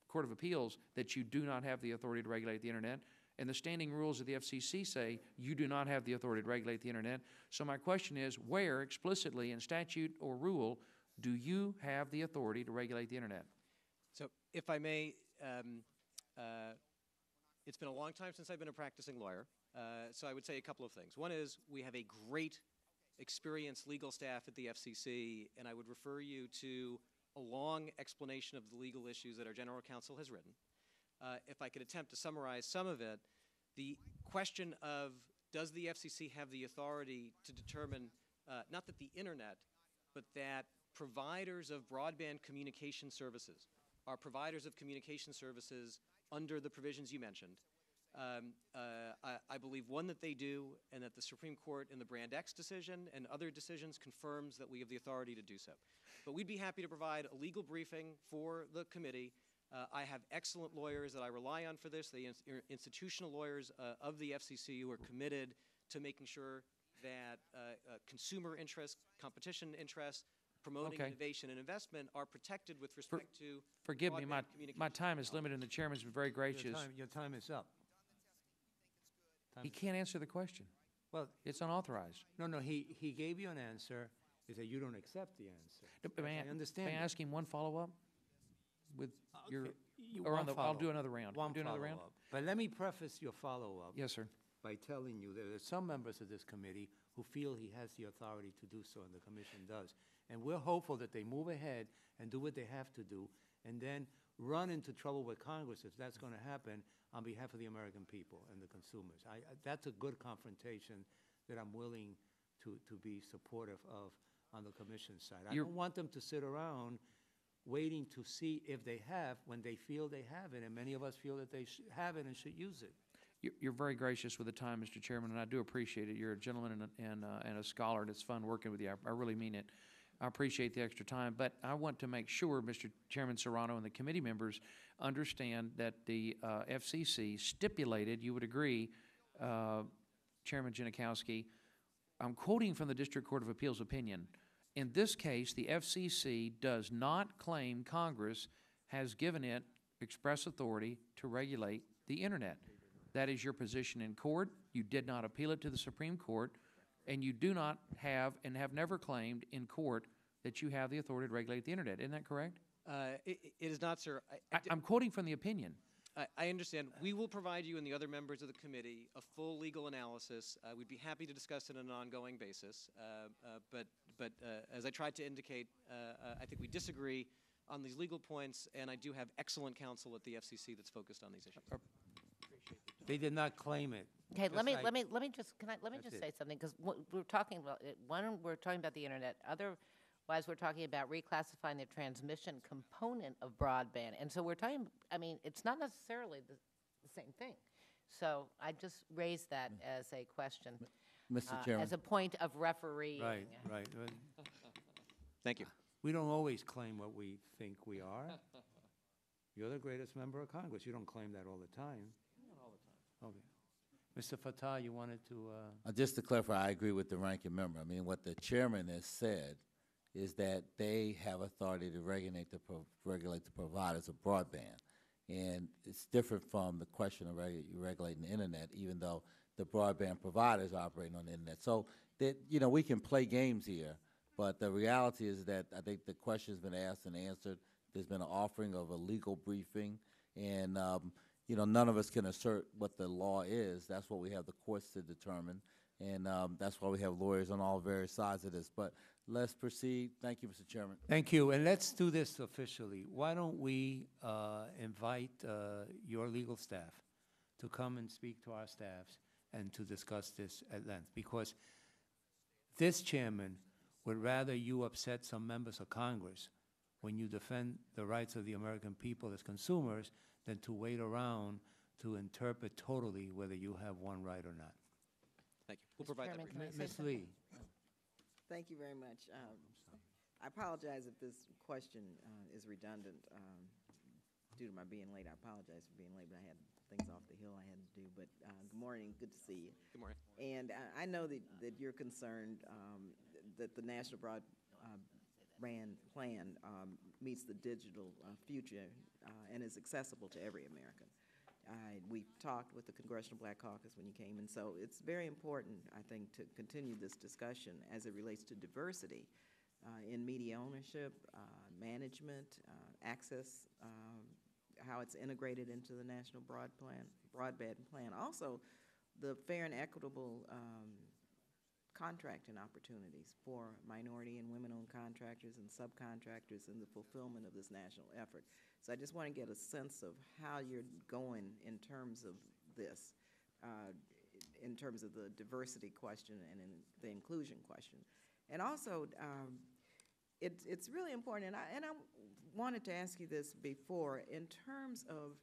Court of Appeals that you do not have the authority to regulate the internet. And the standing rules of the FCC say you do not have the authority to regulate the internet. So my question is, where explicitly in statute or rule do you have the authority to regulate the internet? So if I may, it's been a long time since I've been a practicing lawyer, so I would say a couple of things. One is we have a great experienced legal staff at the FCC, and I would refer you to a long explanation of the legal issues that our general counsel has written. If I could attempt to summarize some of it, the question of does the FCC have the authority to determine not that the internet, but that providers of broadband communication services are providers of communication services under the provisions you mentioned. I I believe, one, that they do, and that the Supreme Court in the Brand X decision and other decisions confirms that we have the authority to do so. But we'd be happy to provide a legal briefing for the committee. I have excellent lawyers that I rely on for this, the institutional lawyers of the FCC who are committed to making sure that consumer interests, competition interests, promoting innovation and investment are protected with respect to Forgive me, broadband my time is limited, and the chairman's been very gracious. Your time is up. He can't answer the question. Well, It's unauthorized. no, he gave you an answer. He said you don't accept the answer. I understand. May I ask him one follow-up? With your, You- or one on the, I'll follow-up. do another round. One Do another round? follow-up. But let me preface your follow-up Yes, sir. by telling you that there are some members of this committee who feel he has the authority to do so, and the commission does. And we're hopeful that they move ahead and do what they have to do, and then run into trouble with Congress if that's going to happen on behalf of the American people and the consumers. That's a good confrontation that I'm willing to be supportive of on the commission side. I don't want them to sit around waiting to see if they have when they feel they have it, and many of us feel that they have it and should use it. You're very gracious with the time, Mr. Chairman, and I do appreciate it. You're a gentleman and a scholar, and it's fun working with you. I really mean it. I appreciate the extra time, but I want to make sure Mr. Chairman Serrano and the committee members understand that the FCC stipulated, you would agree, Chairman Genachowski, I'm quoting from the District Court of Appeals opinion, in this case, the FCC does not claim Congress has given it express authority to regulate the Internet. That is your position in court. You did not appeal it to the Supreme Court, and you do not have and have never claimed in court that you have the authority to regulate the Internet. Isn't that correct? It is not, sir. I'm quoting from the opinion. I understand. We will provide you and the other members of the committee a full legal analysis. We'd be happy to discuss it on an ongoing basis. But as I tried to indicate, I think we disagree on these legal points, and I do have excellent counsel at the FCC that's focused on these issues. They did not claim it. Okay, Just let me like- just say something, because we're talking about one, we're talking about the internet. Otherwise, we're talking about reclassifying the transmission component of broadband, and so we're talking. I mean, it's not necessarily the same thing. So I just raised that as a question, Mr. Chairman. as a point of refereeing. Right. Thank you. We don't always claim what we think we are. You're the greatest member of Congress. You don't claim that all the time. Not all the time. Okay. Mr. Fatah, you wanted to... Just to clarify, I agree with the ranking member. I mean, what the chairman has said is that they have authority to regulate the providers of broadband. And it's different from the question of regulating the internet, even though the broadband providers are operating on the internet. So that, we can play games here, but the reality is that I think the question's been asked and answered. There's been an offering of a legal briefing, and none of us can assert what the law is. That's what we have the courts to determine, and that's why we have lawyers on all various sides of this. But let's proceed. Thank you, Mr. Chairman. Thank you, and let's do this officially. Why don't we invite your legal staff to come and speak to our staffs and to discuss this at length, because this chairman would rather you upset some members of Congress when you defend the rights of the American people as consumers than to wait around to interpret totally whether you have one right or not. Thank you. We'll provide that Chairman, briefing. can I say Ms. something? Lee. Thank you very much. I apologize if this question is redundant due to my being late. I apologize for being late, but I had things off the hill I had to do. But good morning. Good to see you. Good morning. And I know that you're concerned that the National Broadband Plan meets the digital future and is accessible to every American. We talked with the Congressional Black Caucus when you came, and so it's very important, I think, to continue this discussion as it relates to diversity in media ownership, management, access, how it's integrated into the National Broadband Plan. Also, the fair and equitable contracting opportunities for minority and women-owned contractors and subcontractors in the fulfillment of this national effort. So I just want to get a sense of how you're going in terms of this, in terms of the diversity question and in the inclusion question. And also, it's really important, and I wanted to ask you this before, in terms of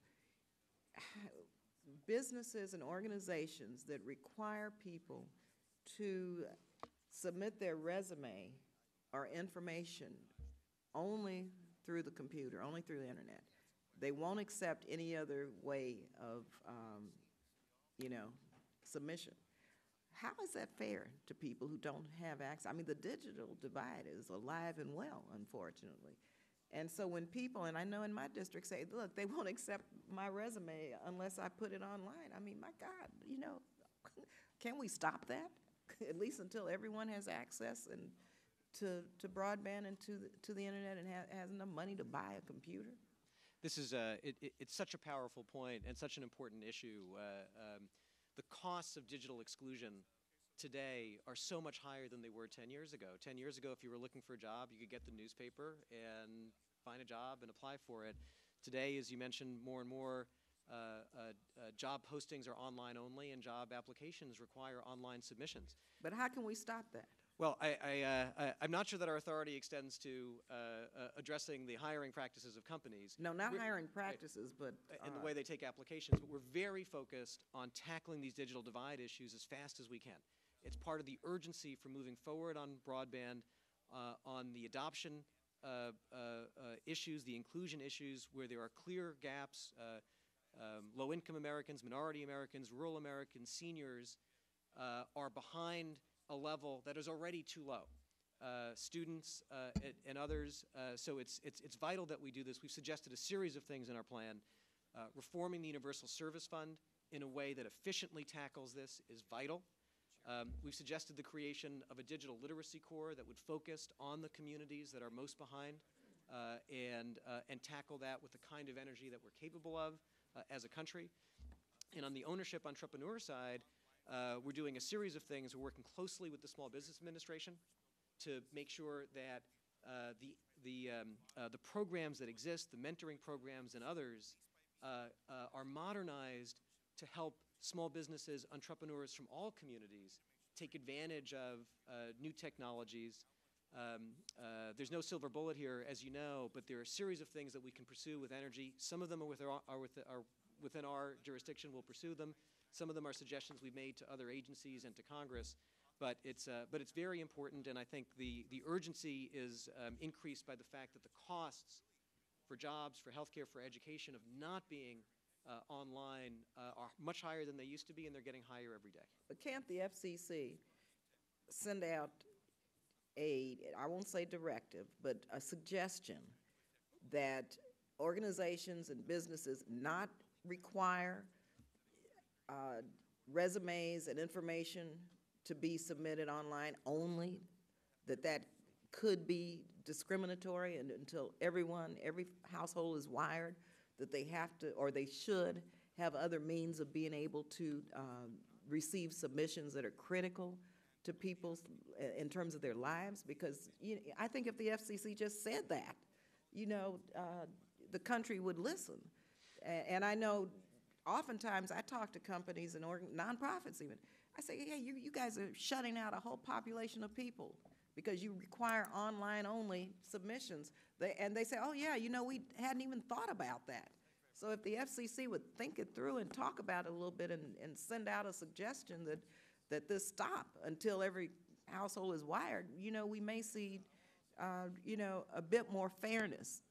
businesses and organizations that require people to submit their resume or information only through the computer, only through the internet. They won't accept any other way of, submission. How is that fair to people who don't have access? I mean, the digital divide is alive and well, unfortunately. And so when people, and I know in my district, say, look, they won't accept my resume unless I put it online. I mean, my God, can we stop that? At least until everyone has access and to broadband and to the internet and has enough money to buy a computer? This is it's such a powerful point and such an important issue. The costs of digital exclusion today are so much higher than they were 10 years ago. 10 years ago, if you were looking for a job, you could get the newspaper and find a job and apply for it. Today, as you mentioned, more and more job postings are online only, and job applications require online submissions. But how can we stop that? Well, I'm not sure that our authority extends to addressing the hiring practices of companies. No, not hiring practices, but and the way they take applications. But we're very focused on tackling these digital divide issues as fast as we can. It's part of the urgency for moving forward on broadband, on the adoption issues, the inclusion issues, where there are clear gaps. Low-income Americans, minority Americans, rural Americans, seniors are behind a level that is already too low. Students and others. So it's vital that we do this. We've suggested a series of things in our plan. Reforming the Universal Service Fund in a way that efficiently tackles this is vital. We've suggested the creation of a digital literacy corps that would focus on the communities that are most behind and tackle that with the kind of energy that we're capable of as a country. And on the ownership entrepreneur side, we're doing a series of things. We're working closely with the Small Business Administration to make sure that the programs that exist, the mentoring programs and others, are modernized to help small businesses, entrepreneurs from all communities take advantage of new technologies. There's no silver bullet here, as you know, but there are a series of things that we can pursue with energy. Some of them are within our jurisdiction. We'll pursue them. Some of them are suggestions we've made to other agencies and to Congress. But it's very important, and I think the urgency is increased by the fact that the costs for jobs, for healthcare, for education of not being online are much higher than they used to be, and they're getting higher every day. But can't the FCC send out I won't say directive, but a suggestion that organizations and businesses not require resumes and information to be submitted online only, that could be discriminatory, and until every household is wired, that they have to, or they should have other means of being able to receive submissions that are critical to people in terms of their lives? Because I think if the FCC just said that, the country would listen. And I know oftentimes I talk to companies and nonprofits even. I say, hey, you guys are shutting out a whole population of people because you require online-only submissions. And they say, oh, yeah, we hadn't even thought about that. So if the FCC would think it through and talk about it a little bit and send out a suggestion that this stop until every household is wired, we may see, a bit more fairness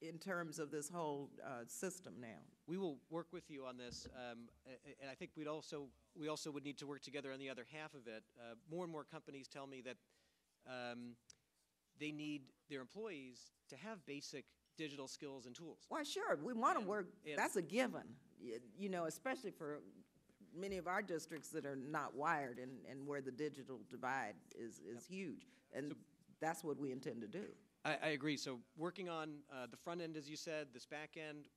in terms of this whole system now. We will work with you on this, and I think we also would need to work together on the other half of it. More and more companies tell me that they need their employees to have basic digital skills and tools. Well, sure, we want to work. That's a given, especially for many of our districts that are not wired and where the digital divide is huge. And so that's what we intend to do. I agree. So working on the front end, as you said, this back end,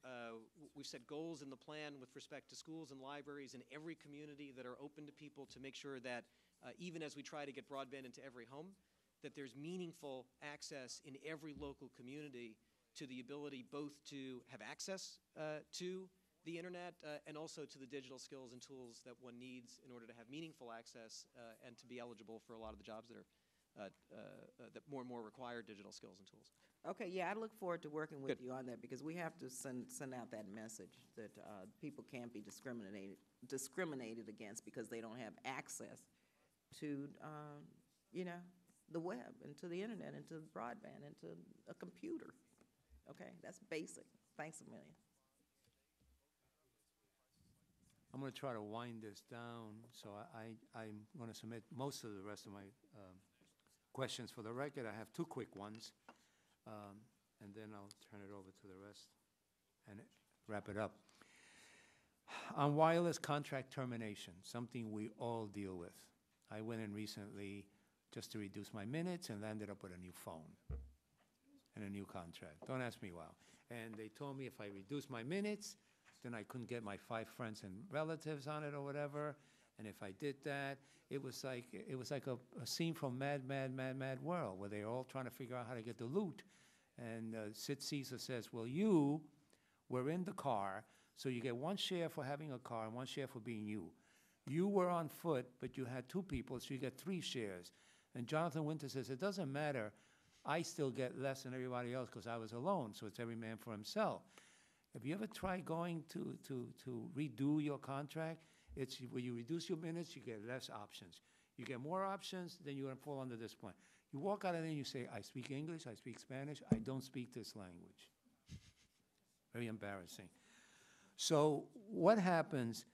we've set goals in the plan with respect to schools and libraries in every community that are open to people to make sure that even as we try to get broadband into every home, that there's meaningful access in every local community to the ability both to have access to the internet and also to the digital skills and tools that one needs in order to have meaningful access and to be eligible for a lot of the jobs that are that more and more require digital skills and tools. Okay, yeah, I look forward to working with Good. you on that, because we have to send out that message that people can't be discriminated against because they don't have access to, you know, the web and to the internet and to broadband and to a computer. Okay, that's basic. Thanks a million. I'm going to try to wind this down, so I'm going to submit most of the rest of my questions for the record. I have two quick ones, and then I'll turn it over to the rest and wrap it up. On wireless contract termination, something we all deal with. I went in recently just to reduce my minutes and landed up with a new phone and a new contract. Don't ask me why. And they told me if I reduce my minutes, then I couldn't get my 5 friends and relatives on it or whatever. And if I did that, it was like a scene from Mad World, where they're all trying to figure out how to get the loot. And Sid Caesar says, well, you were in the car, so you get 1 share for having a car and 1 share for being you. You were on foot, but you had 2 people, so you get 3 shares. And Jonathan Winter says, it doesn't matter. I still get less than everybody else because I was alone, so it's every man for himself. Have you ever tried going to redo your contract? It's when you reduce your minutes, you get less options. You get more options, then you're going to fall under this point. You walk out of there and you say, I speak English, I speak Spanish, I don't speak this language. Very embarrassing. So what happens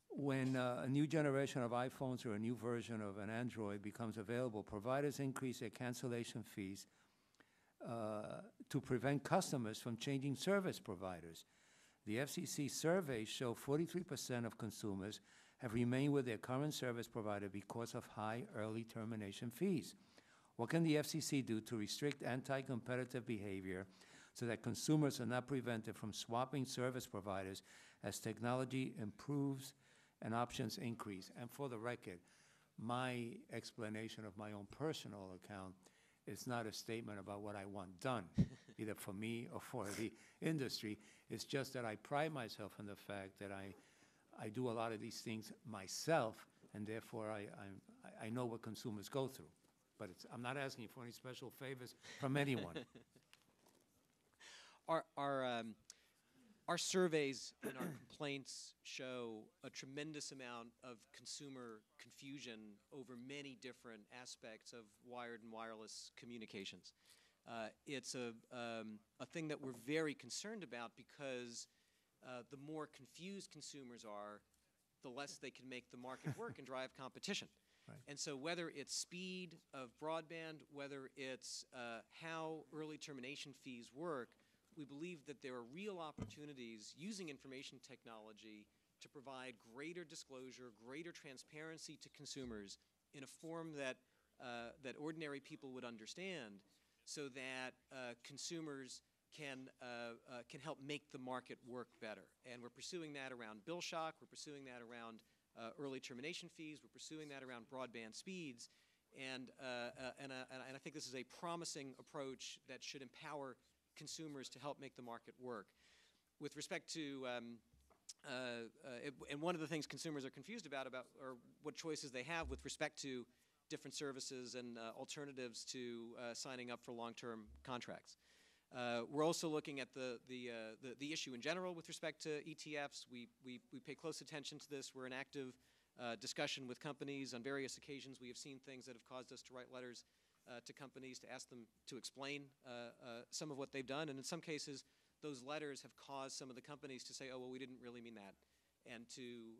when a new generation of iPhones or a new version of an Android becomes available? Providers increase their cancellation fees to prevent customers from changing service providers. The FCC surveys show 43% of consumers have remained with their current service provider because of high early termination fees. What can the FCC do to restrict anti-competitive behavior so that consumers are not prevented from swapping service providers as technology improves and options increase? And for the record, my explanation of my own personal account is not a statement about what I want done, either for me or for the industry. It's just that I pride myself on the fact that I do a lot of these things myself, and therefore I know what consumers go through. But I'm not asking for any special favors from anyone. Our surveys and our complaints show a tremendous amount of consumer confusion over many different aspects of wired and wireless communications. It's a thing that we're very concerned about because the more confused consumers are, the less they can make the market work and drive competition. Right. And so whether it's speed of broadband, whether it's how early termination fees work, we believe that there are real opportunities using information technology to provide greater disclosure, greater transparency to consumers in a form that that ordinary people would understand, so that consumers can help make the market work better. And we're pursuing that around bill shock. We're pursuing that around early termination fees. We're pursuing that around broadband speeds. And I think this is a promising approach that should empower consumers to help make the market work. With respect to, and one of the things consumers are confused about or what choices they have with respect to different services and alternatives to signing up for long-term contracts. We're also looking at the issue in general with respect to ETFs. We pay close attention to this. We're in active discussion with companies. On various occasions, we have seen things that have caused us to write letters to companies to ask them to explain some of what they've done. And in some cases, those letters have caused some of the companies to say, oh, well, we didn't really mean that, and to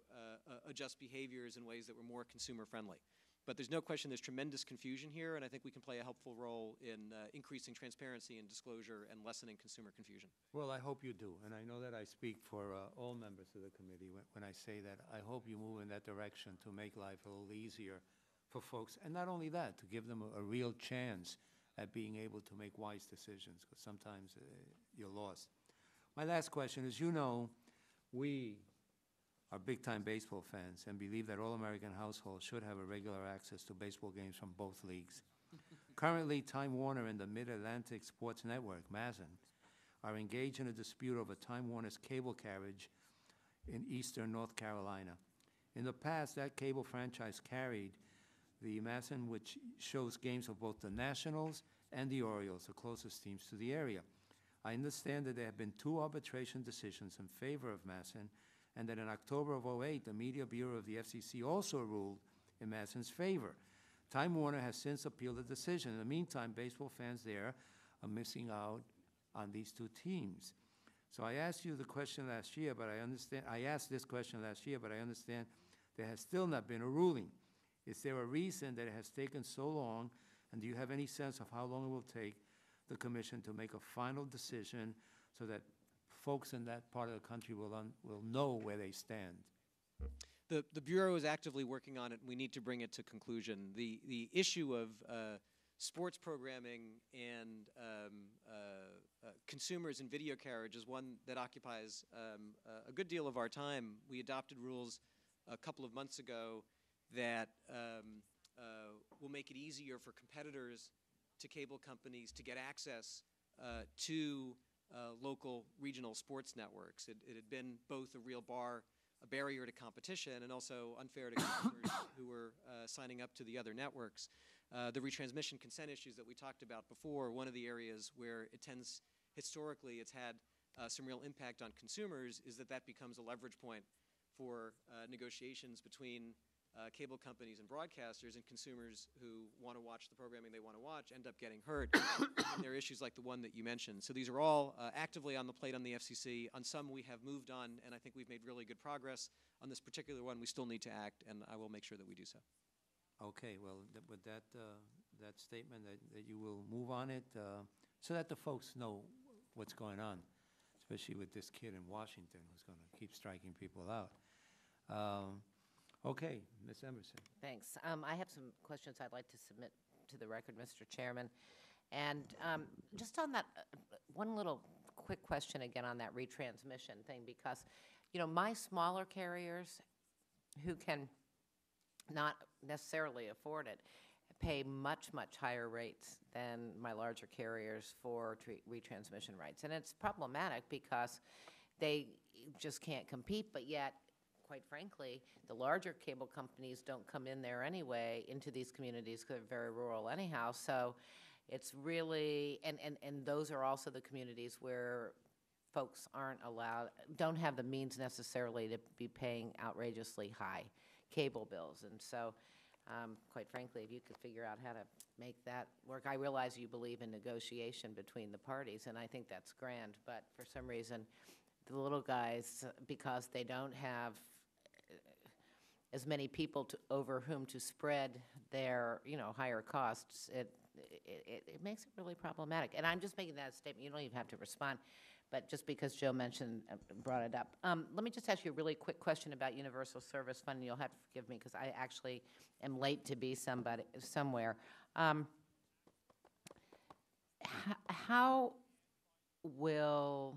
adjust behaviors in ways that were more consumer-friendly. But there's no question there's tremendous confusion here, and I think we can play a helpful role in increasing transparency and disclosure and lessening consumer confusion. Well, I hope you do, and I know that I speak for all members of the committee when I say that. I hope you move in that direction to make life a little easier for folks, and not only that, to give them a real chance at being able to make wise decisions, because sometimes you're lost. My last question is, you know, we are big-time baseball fans and believe that all American households should have a regular access to baseball games from both leagues. Currently, Time Warner and the Mid-Atlantic Sports Network, MAZN, are engaged in a dispute over Time Warner's cable carriage in eastern North Carolina. In the past, that cable franchise carried the MASN, which shows games of both the Nationals and the Orioles, the closest teams to the area. I understand that there have been 2 arbitration decisions in favor of MASN, and that in October of '08, the Media Bureau of the FCC also ruled in MASN's favor. Time Warner has since appealed the decision. In the meantime, baseball fans there are missing out on these 2 teams. So I asked you the question last year, but I asked this question last year, but I understand there has still not been a ruling. Is there a reason that it has taken so long, and do you have any sense of how long it will take the commission to make a final decision so that folks in that part of the country will know where they stand? The Bureau is actively working on it, and we need to bring it to conclusion. The issue of sports programming and consumers and video carriage is one that occupies a good deal of our time. We adopted rules a couple of months ago that will make it easier for competitors to cable companies to get access to local regional sports networks. It had been both a real barrier to competition and also unfair to consumers who were signing up to the other networks. The retransmission consent issues that we talked about before, one of the areas where historically it's had some real impact on consumers, is that becomes a leverage point for negotiations between cable companies and broadcasters, and consumers who want to watch the programming they want to watch end up getting hurt. And there are issues like the one that you mentioned. So these are all actively on the plate on the FCC. On some we have moved on, and I think we've made really good progress. On this particular one, we still need to act, and I will make sure that we do so. Okay, well, with that statement that you will move on it, so that the folks know what's going on, especially with this kid in Washington who's going to keep striking people out. Okay, Ms. Emerson. Thanks. I have some questions I'd like to submit to the record, Mr. Chairman. And just on that, one little quick question again on that retransmission thing, because, you know, my smaller carriers who can not necessarily afford it pay much, much higher rates than my larger carriers for retransmission rights. And it's problematic because they just can't compete, but yet, quite frankly, the larger cable companies don't come in there anyway into these communities because they're very rural anyhow. So it's really, and those are also the communities where folks don't have the means necessarily to be paying outrageously high cable bills. And so, quite frankly, if you could figure out how to make that work. I realize you believe in negotiation between the parties, and I think that's grand, but for some reason, the little guys, because they don't have as many people over whom to spread their, higher costs, it makes it really problematic. And I'm just making that statement. You don't even have to respond, but just because Joe brought it up. Let me just ask you a really quick question about Universal Service Fund, and you'll have to forgive me because I actually am late to be somewhere. How will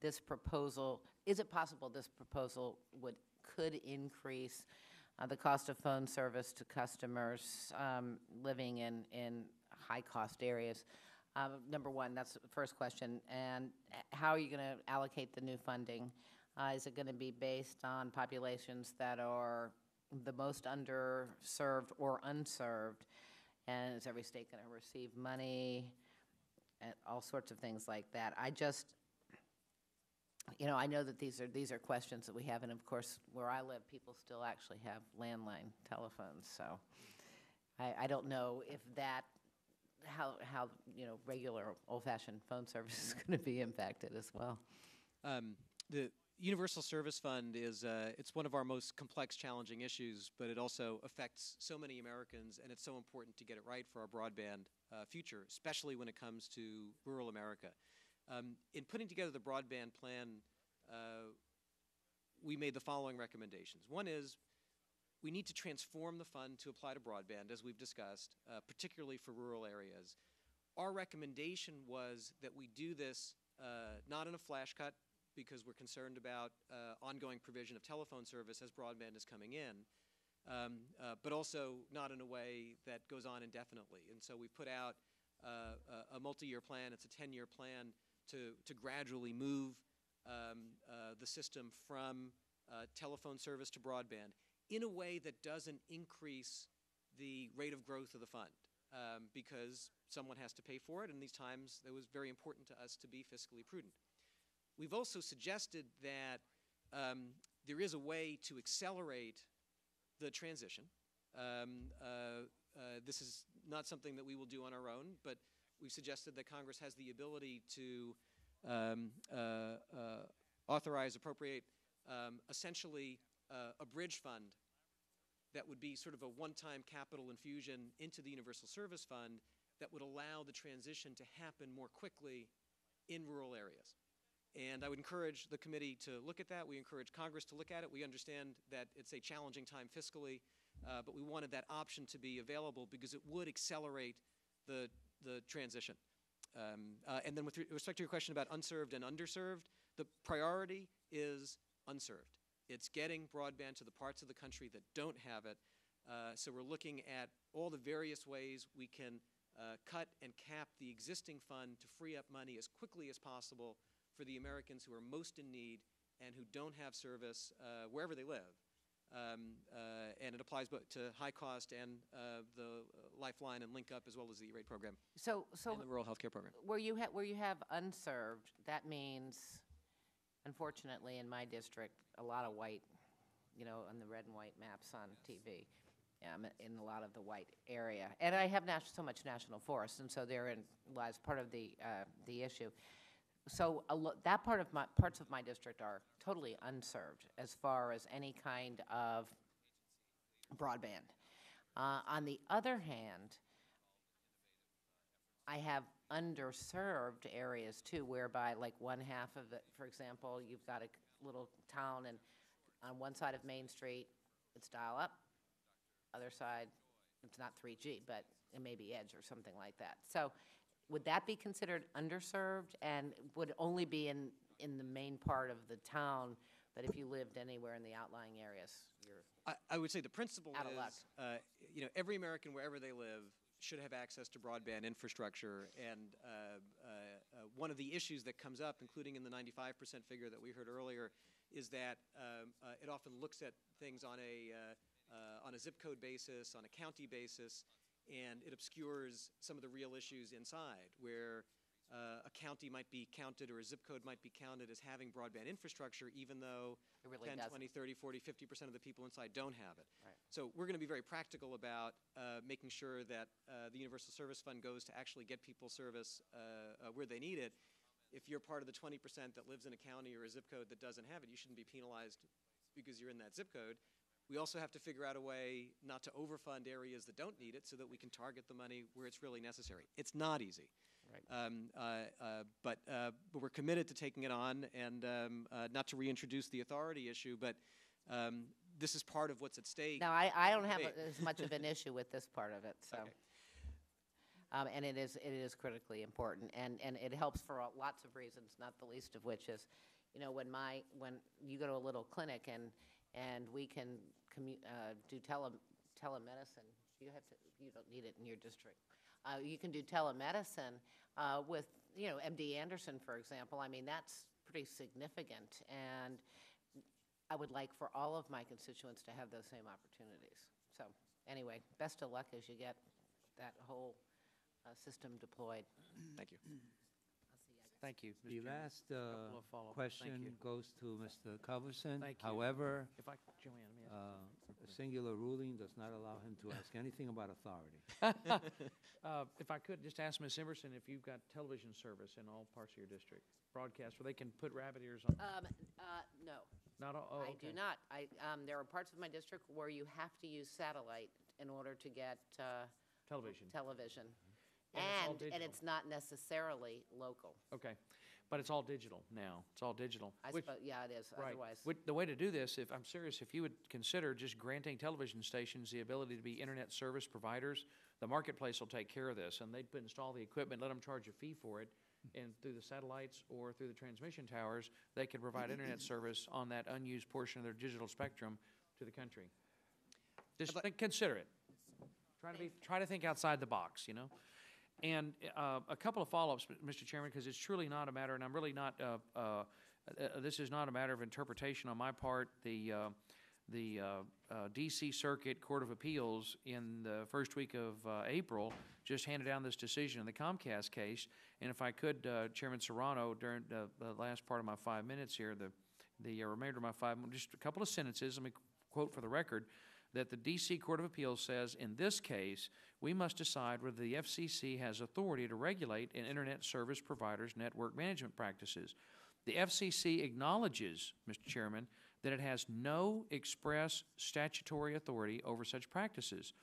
this proposal, is it possible this proposal could increase the cost of phone service to customers living in high-cost areas? Number one, that's the first question. And how are you going to allocate the new funding? Is it going to be based on populations that are the most underserved or unserved? And is every state going to receive money? And all sorts of things like that. I know that these are questions that we have, and of course, where I live, people still actually have landline telephones. So I don't know if how regular old-fashioned phone service is going to be impacted as well. The Universal Service Fund is it's one of our most complex, challenging issues, but it also affects so many Americans, and it's so important to get it right for our broadband future, especially when it comes to rural America. In putting together the broadband plan, we made the following recommendations. One is we need to transform the fund to apply to broadband, as we've discussed, particularly for rural areas. Our recommendation was that we do this not in a flash cut, because we're concerned about ongoing provision of telephone service as broadband is coming in, but also not in a way that goes on indefinitely. And so we put out a multi-year plan. It's a 10-year plan to gradually move the system from telephone service to broadband in a way that doesn't increase the rate of growth of the fund, because someone has to pay for it, and these times it was very important to us to be fiscally prudent. We've also suggested that there is a way to accelerate the transition. This is not something that we will do on our own, but we've suggested that Congress has the ability to authorize, appropriate, essentially a bridge fund that would be sort of a one-time capital infusion into the Universal Service Fund that would allow the transition to happen more quickly in rural areas. And I would encourage the committee to look at that. We encourage Congress to look at it. We understand that it's a challenging time fiscally, but we wanted that option to be available because it would accelerate the transition. And then with respect to your question about unserved and underserved, the priority is unserved. It's getting broadband to the parts of the country that don't have it. So we're looking at all the various ways we can cut and cap the existing fund to free up money as quickly as possible for the Americans who are most in need and who don't have service wherever they live. And it applies both to high cost and the Lifeline and Link Up, as well as the E-rate program So and the rural health care program. where you have unserved, that means, unfortunately, in my district, a lot of white, on the red and white maps on TV, in a lot of the white area. And I have so much national forest, and so therein lies part of the issue. So that parts of my district are totally unserved as far as any kind of broadband. On the other hand, I have underserved areas too, whereby like one half of it, for example, you've got a little town, and on one side of Main Street, it's dial-up. Other side, it's not 3G, but it may be Edge or something like that. So would that be considered underserved, and would only be in the main part of the town, but if you lived anywhere in the outlying areas, you're I would say the principle out of luck. is, every American, wherever they live, should have access to broadband infrastructure. And one of the issues that comes up, including in the 95% figure that we heard earlier, is that it often looks at things on a zip code basis, on a county basis, and it obscures some of the real issues inside, where a county might be counted or a zip code might be counted as having broadband infrastructure, even though It really 10, doesn't. 20, 30, 40, 50% of the people inside don't have it. Right. So we're going to be very practical about making sure that the Universal Service Fund goes to actually get people service where they need it. If you're part of the 20% that lives in a county or a zip code that doesn't have it, you shouldn't be penalized because you're in that zip code. We also have to figure out a way not to overfund areas that don't need it so that we can target the money where it's really necessary. It's not easy. Right. But we're committed to taking it on, and not to reintroduce the authority issue, but this is part of what's at stake. Now, I don't have as much of an issue with this part of it, so. Okay. And it is critically important, and it helps for lots of reasons, not the least of which is, when you go to a little clinic and we can do telemedicine. You don't need it in your district. You can do telemedicine with MD Anderson, for example. I mean, that's pretty significant, and I would like for all of my constituents to have those same opportunities. So anyway, best of luck as you get that whole system deployed. Thank you. Thank you, Mr. The Chairman. last Couple of follow-up. question Thank you. goes to Mr. Culberson. Thank you. However, Joanne, let me ask a singular ruling does not allow him to ask anything about authority. If I could just ask Ms. Emerson if you've got television service in all parts of your district, broadcast where they can put rabbit ears on. No, Not all. Oh, I do okay. not. There are parts of my district where you have to use satellite in order to get Television. television. And it's all And digital. it's not necessarily local. Okay, but it's all digital now. It's all digital. I Which- suppose, yeah, it is, Right. otherwise. The way to do this, if I'm serious, if you would consider just granting television stations the ability to be internet service providers, the marketplace will take care of this, and they'd install the equipment, let them charge a fee for it, and through the satellites or through the transmission towers, they could provide internet service on that unused portion of their digital spectrum to the country. Just consider it. Try to think outside the box, And a couple of follow-ups, Mr. Chairman, because it's truly not a matter, and I'm really not, this is not a matter of interpretation on my part. The D.C. Circuit Court of Appeals in the first week of April just handed down this decision in the Comcast case. And if I could, Chairman Serrano, during the last part of my 5 minutes here, the remainder of my 5 minutes, just a couple of sentences, let me quote for the record, that the D.C. Court of Appeals says, in this case, we must decide whether the FCC has authority to regulate an Internet service provider's network management practices. The FCC acknowledges, Mr. Chairman, that it has no express statutory authority over such practices,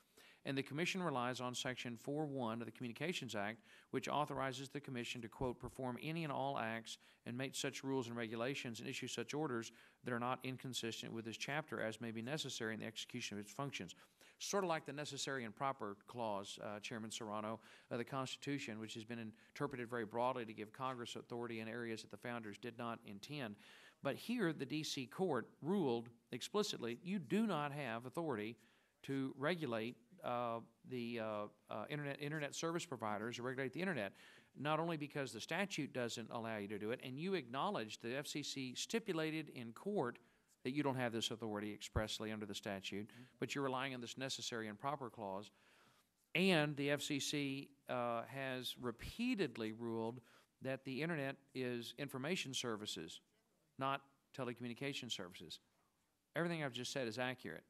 and the Commission relies on Section 4.1 of the Communications Act, which authorizes the Commission to, quote, perform any and all acts and make such rules and regulations and issue such orders that are not inconsistent with this chapter as may be necessary in the execution of its functions. Sort of like the necessary and proper clause, Chairman Serrano, of the Constitution, which has been interpreted very broadly to give Congress authority in areas that the founders did not intend. But here, the D.C. Court ruled explicitly, you do not have authority to regulate the internet service providers, or regulate the Internet, not only because the statute doesn't allow you to do it, and you acknowledge the FCC stipulated in court that you don't have this authority expressly under the statute, but you're relying on this necessary and proper clause. And the FCC has repeatedly ruled that the Internet is information services, not telecommunication services. Everything I've just said is accurate.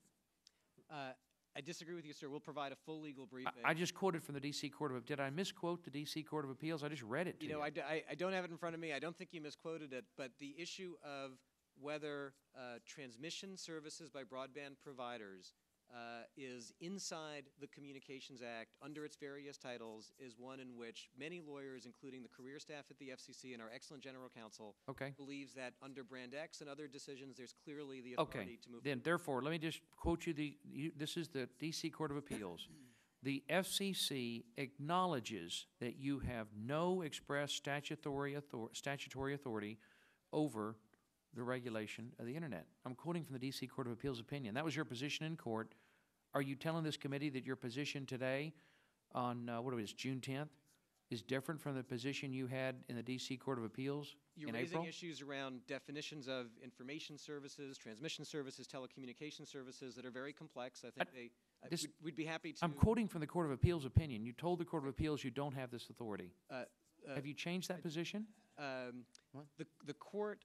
I disagree with you, sir. We'll provide a full legal briefing. I just quoted from the D.C. Court of Appeals. Did I misquote the D.C. Court of Appeals? I just read it to you. I don't have it in front of me. I don't think you misquoted it, but the issue of whether transmission services by broadband providers is inside the Communications Act under its various titles is one in which many lawyers, including the career staff at the FCC and our excellent general counsel, believes that under Brand X and other decisions, there's clearly the authority to move forward. Therefore, let me just quote you. This is the D.C. Court of Appeals. The FCC acknowledges that you have no express statutory authority over the regulation of the Internet. I'm quoting from the D.C. Court of Appeals opinion. That was your position in court. Are you telling this committee that your position today on, June 10th, is different from the position you had in the D.C. Court of Appeals in April? You're raising issues around definitions of information services, transmission services, telecommunication services that are very complex. I think we'd be happy to... I'm quoting from the Court of Appeals opinion. You told the Court of Appeals you don't have this authority. Have you changed that position? The court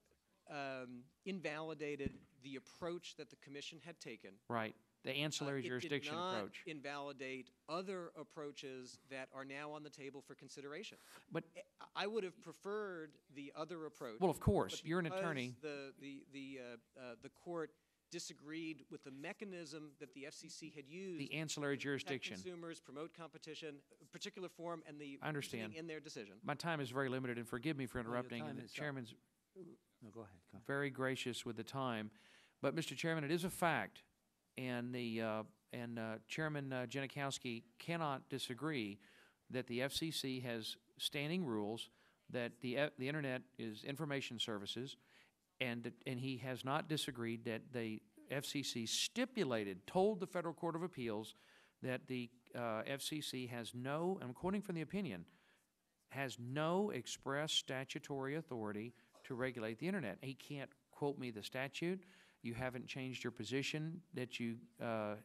invalidated the approach that the Commission had taken. Right, the ancillary jurisdiction approach. It did not invalidate other approaches that are now on the table for consideration. But I would have preferred the other approach. Well, of course, you're an attorney. The court disagreed with the mechanism that the FCC had used. The ancillary jurisdiction. To protect consumers, promote competition, a particular form, and the I understand. in their decision. My time is very limited, and forgive me for interrupting. And the Chairman's go ahead. Very gracious with the time. But, Mr. Chairman, it is a fact, and Chairman Genachowski cannot disagree that the FCC has standing rules that the Internet is information services, and he has not disagreed that the FCC told the Federal Court of Appeals that the FCC has no, I'm quoting from the opinion, has no express statutory authority to regulate the Internet. He can't quote me the statute. You haven't changed your position that you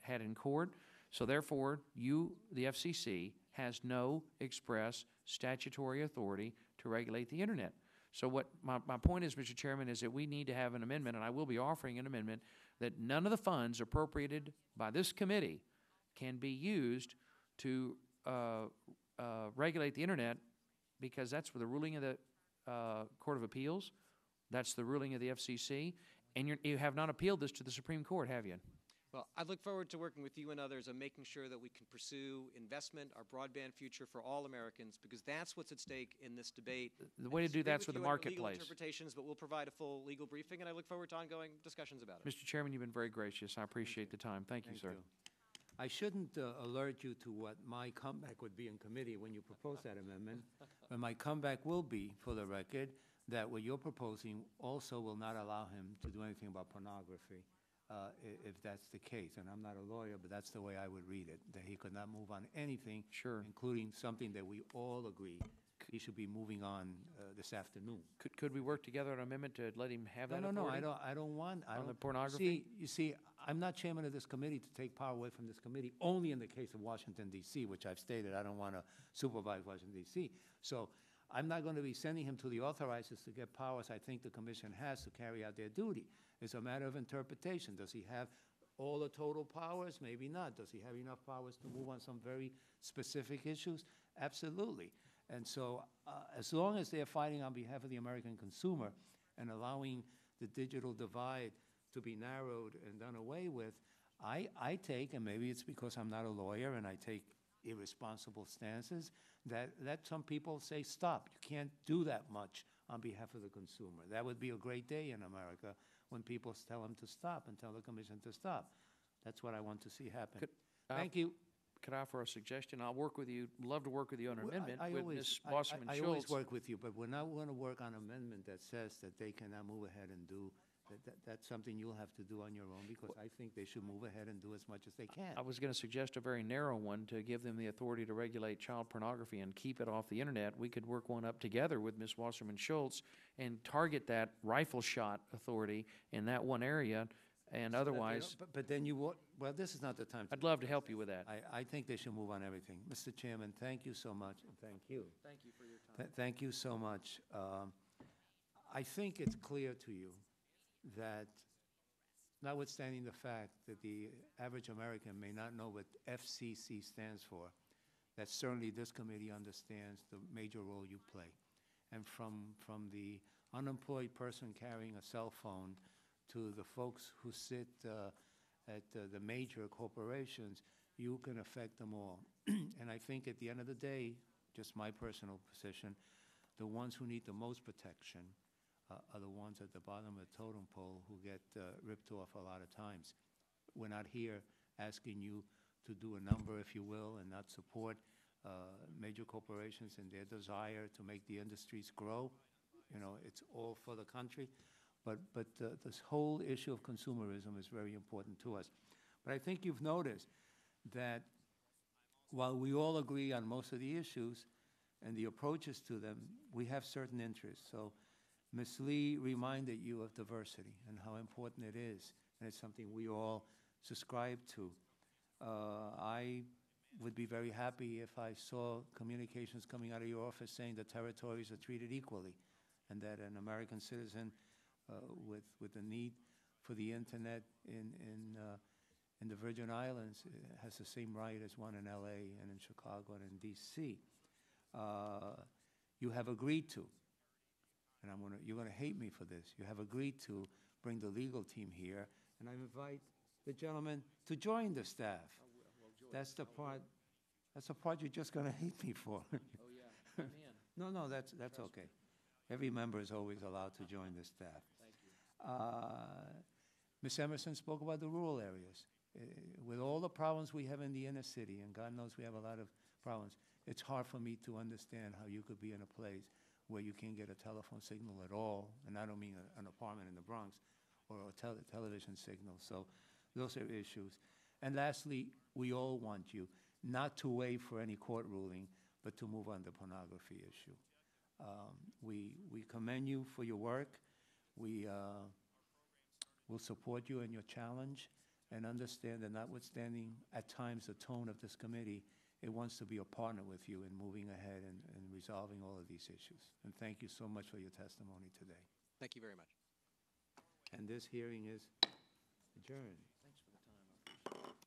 had in court. So therefore, the FCC, has no express statutory authority to regulate the Internet. So what my point is, Mr. Chairman, is that we need to have an amendment, and I will be offering an amendment, that none of the funds appropriated by this committee can be used to regulate the Internet, because that's the ruling of the Court of Appeals. That's the ruling of the FCC. And you have not appealed this to the Supreme Court, have you? Well, I look forward to working with you and others on making sure that we can pursue investment, our broadband future for all Americans, because that's what's at stake in this debate. The way to do that's with the marketplace. Legal interpretations, but we'll provide a full legal briefing, and I look forward to ongoing discussions about it. Mr. Chairman, you've been very gracious. I appreciate the time. Thank you, sir. I shouldn't alert you to what my comeback would be in committee when you propose that amendment, but my comeback will be, for the record, that what you're proposing also will not allow him to do anything about pornography, if that's the case. And I'm not a lawyer, but that's the way I would read it, that he could not move on anything, including something that we all agree he should be moving on this afternoon. Could we work together on an amendment to let him have that No, authority? I don't want, I On don't. the pornography? You see, I'm not chairman of this committee to take power away from this committee, only in the case of Washington DC, which I've stated, I don't want to supervise Washington DC. So I'm not going to be sending him to the authorizers to get powers I think the commission has to carry out their duty. It's a matter of interpretation. Does he have all the total powers? Maybe not. Does he have enough powers to move on some very specific issues? Absolutely. And so as long as they're fighting on behalf of the American consumer and allowing the digital divide to be narrowed and done away with, I take, and maybe it's because I'm not a lawyer and I take irresponsible stances, that some people say, stop, you can't do that much on behalf of the consumer. That would be a great day in America when people tell them to stop and tell the commission to stop. That's what I want to see happen. Thank you. Could I offer a suggestion? I'll work with you, love to work with you on an amendment with Ms. Wasserman I Schultz. always work with you, but we're not going to work on an amendment that says that they cannot move ahead and do, that's something you'll have to do on your own, because I think they should move ahead and do as much as they can. I was going to suggest a very narrow one to give them the authority to regulate child pornography and keep it off the internet. We could work one up together with Ms. Wasserman Schultz and target that rifle shot authority in that one area, and otherwise, But then you, well, this is not the time. I'd love to help you with that. I think they should move on everything. Mr. Chairman, thank you so much, and thank you. Thank you for your time. Thank you so much. I think it's clear to you that, notwithstanding the fact that the average American may not know what FCC stands for, that certainly this committee understands the major role you play. And from the unemployed person carrying a cell phone to the folks who sit at the major corporations, you can affect them all. And I think at the end of the day, just my personal position, the ones who need the most protection are the ones at the bottom of the totem pole who get ripped off a lot of times. We're not here asking you to do a number, if you will, and not support major corporations and their desire to make the industries grow. You know, it's all for the country. But this whole issue of consumerism is very important to us. But I think you've noticed that while we all agree on most of the issues and the approaches to them, we have certain interests. So Ms. Lee reminded you of diversity and how important it is, and it's something we all subscribe to. I would be very happy if I saw communications coming out of your office saying the territories are treated equally, and that an American citizen with the need for the internet in the Virgin Islands has the same right as one in LA and in Chicago and in DC. You have agreed to, and you're going to hate me for this, you have agreed to bring the legal team here, and I invite the gentleman to join the staff. That's the part you're just going to hate me for. Oh, yeah. I'm in. No, that's okay. Every member is always allowed to join the staff. Thank you. Ms. Emerson spoke about the rural areas. With all the problems we have in the inner city, and God knows we have a lot of problems, it's hard for me to understand how you could be in a place where you can't get a telephone signal at all, and I don't mean an apartment in the Bronx, or a television signal. So those are issues. And lastly, we all want you not to wait for any court ruling, but to move on the pornography issue. We commend you for your work. We will support you in your challenge, and understand that notwithstanding at times the tone of this committee, it wants to be a partner with you in moving ahead and resolving all of these issues. And thank you so much for your testimony today. Thank you very much. And this hearing is adjourned. Thanks for the time. I appreciate it.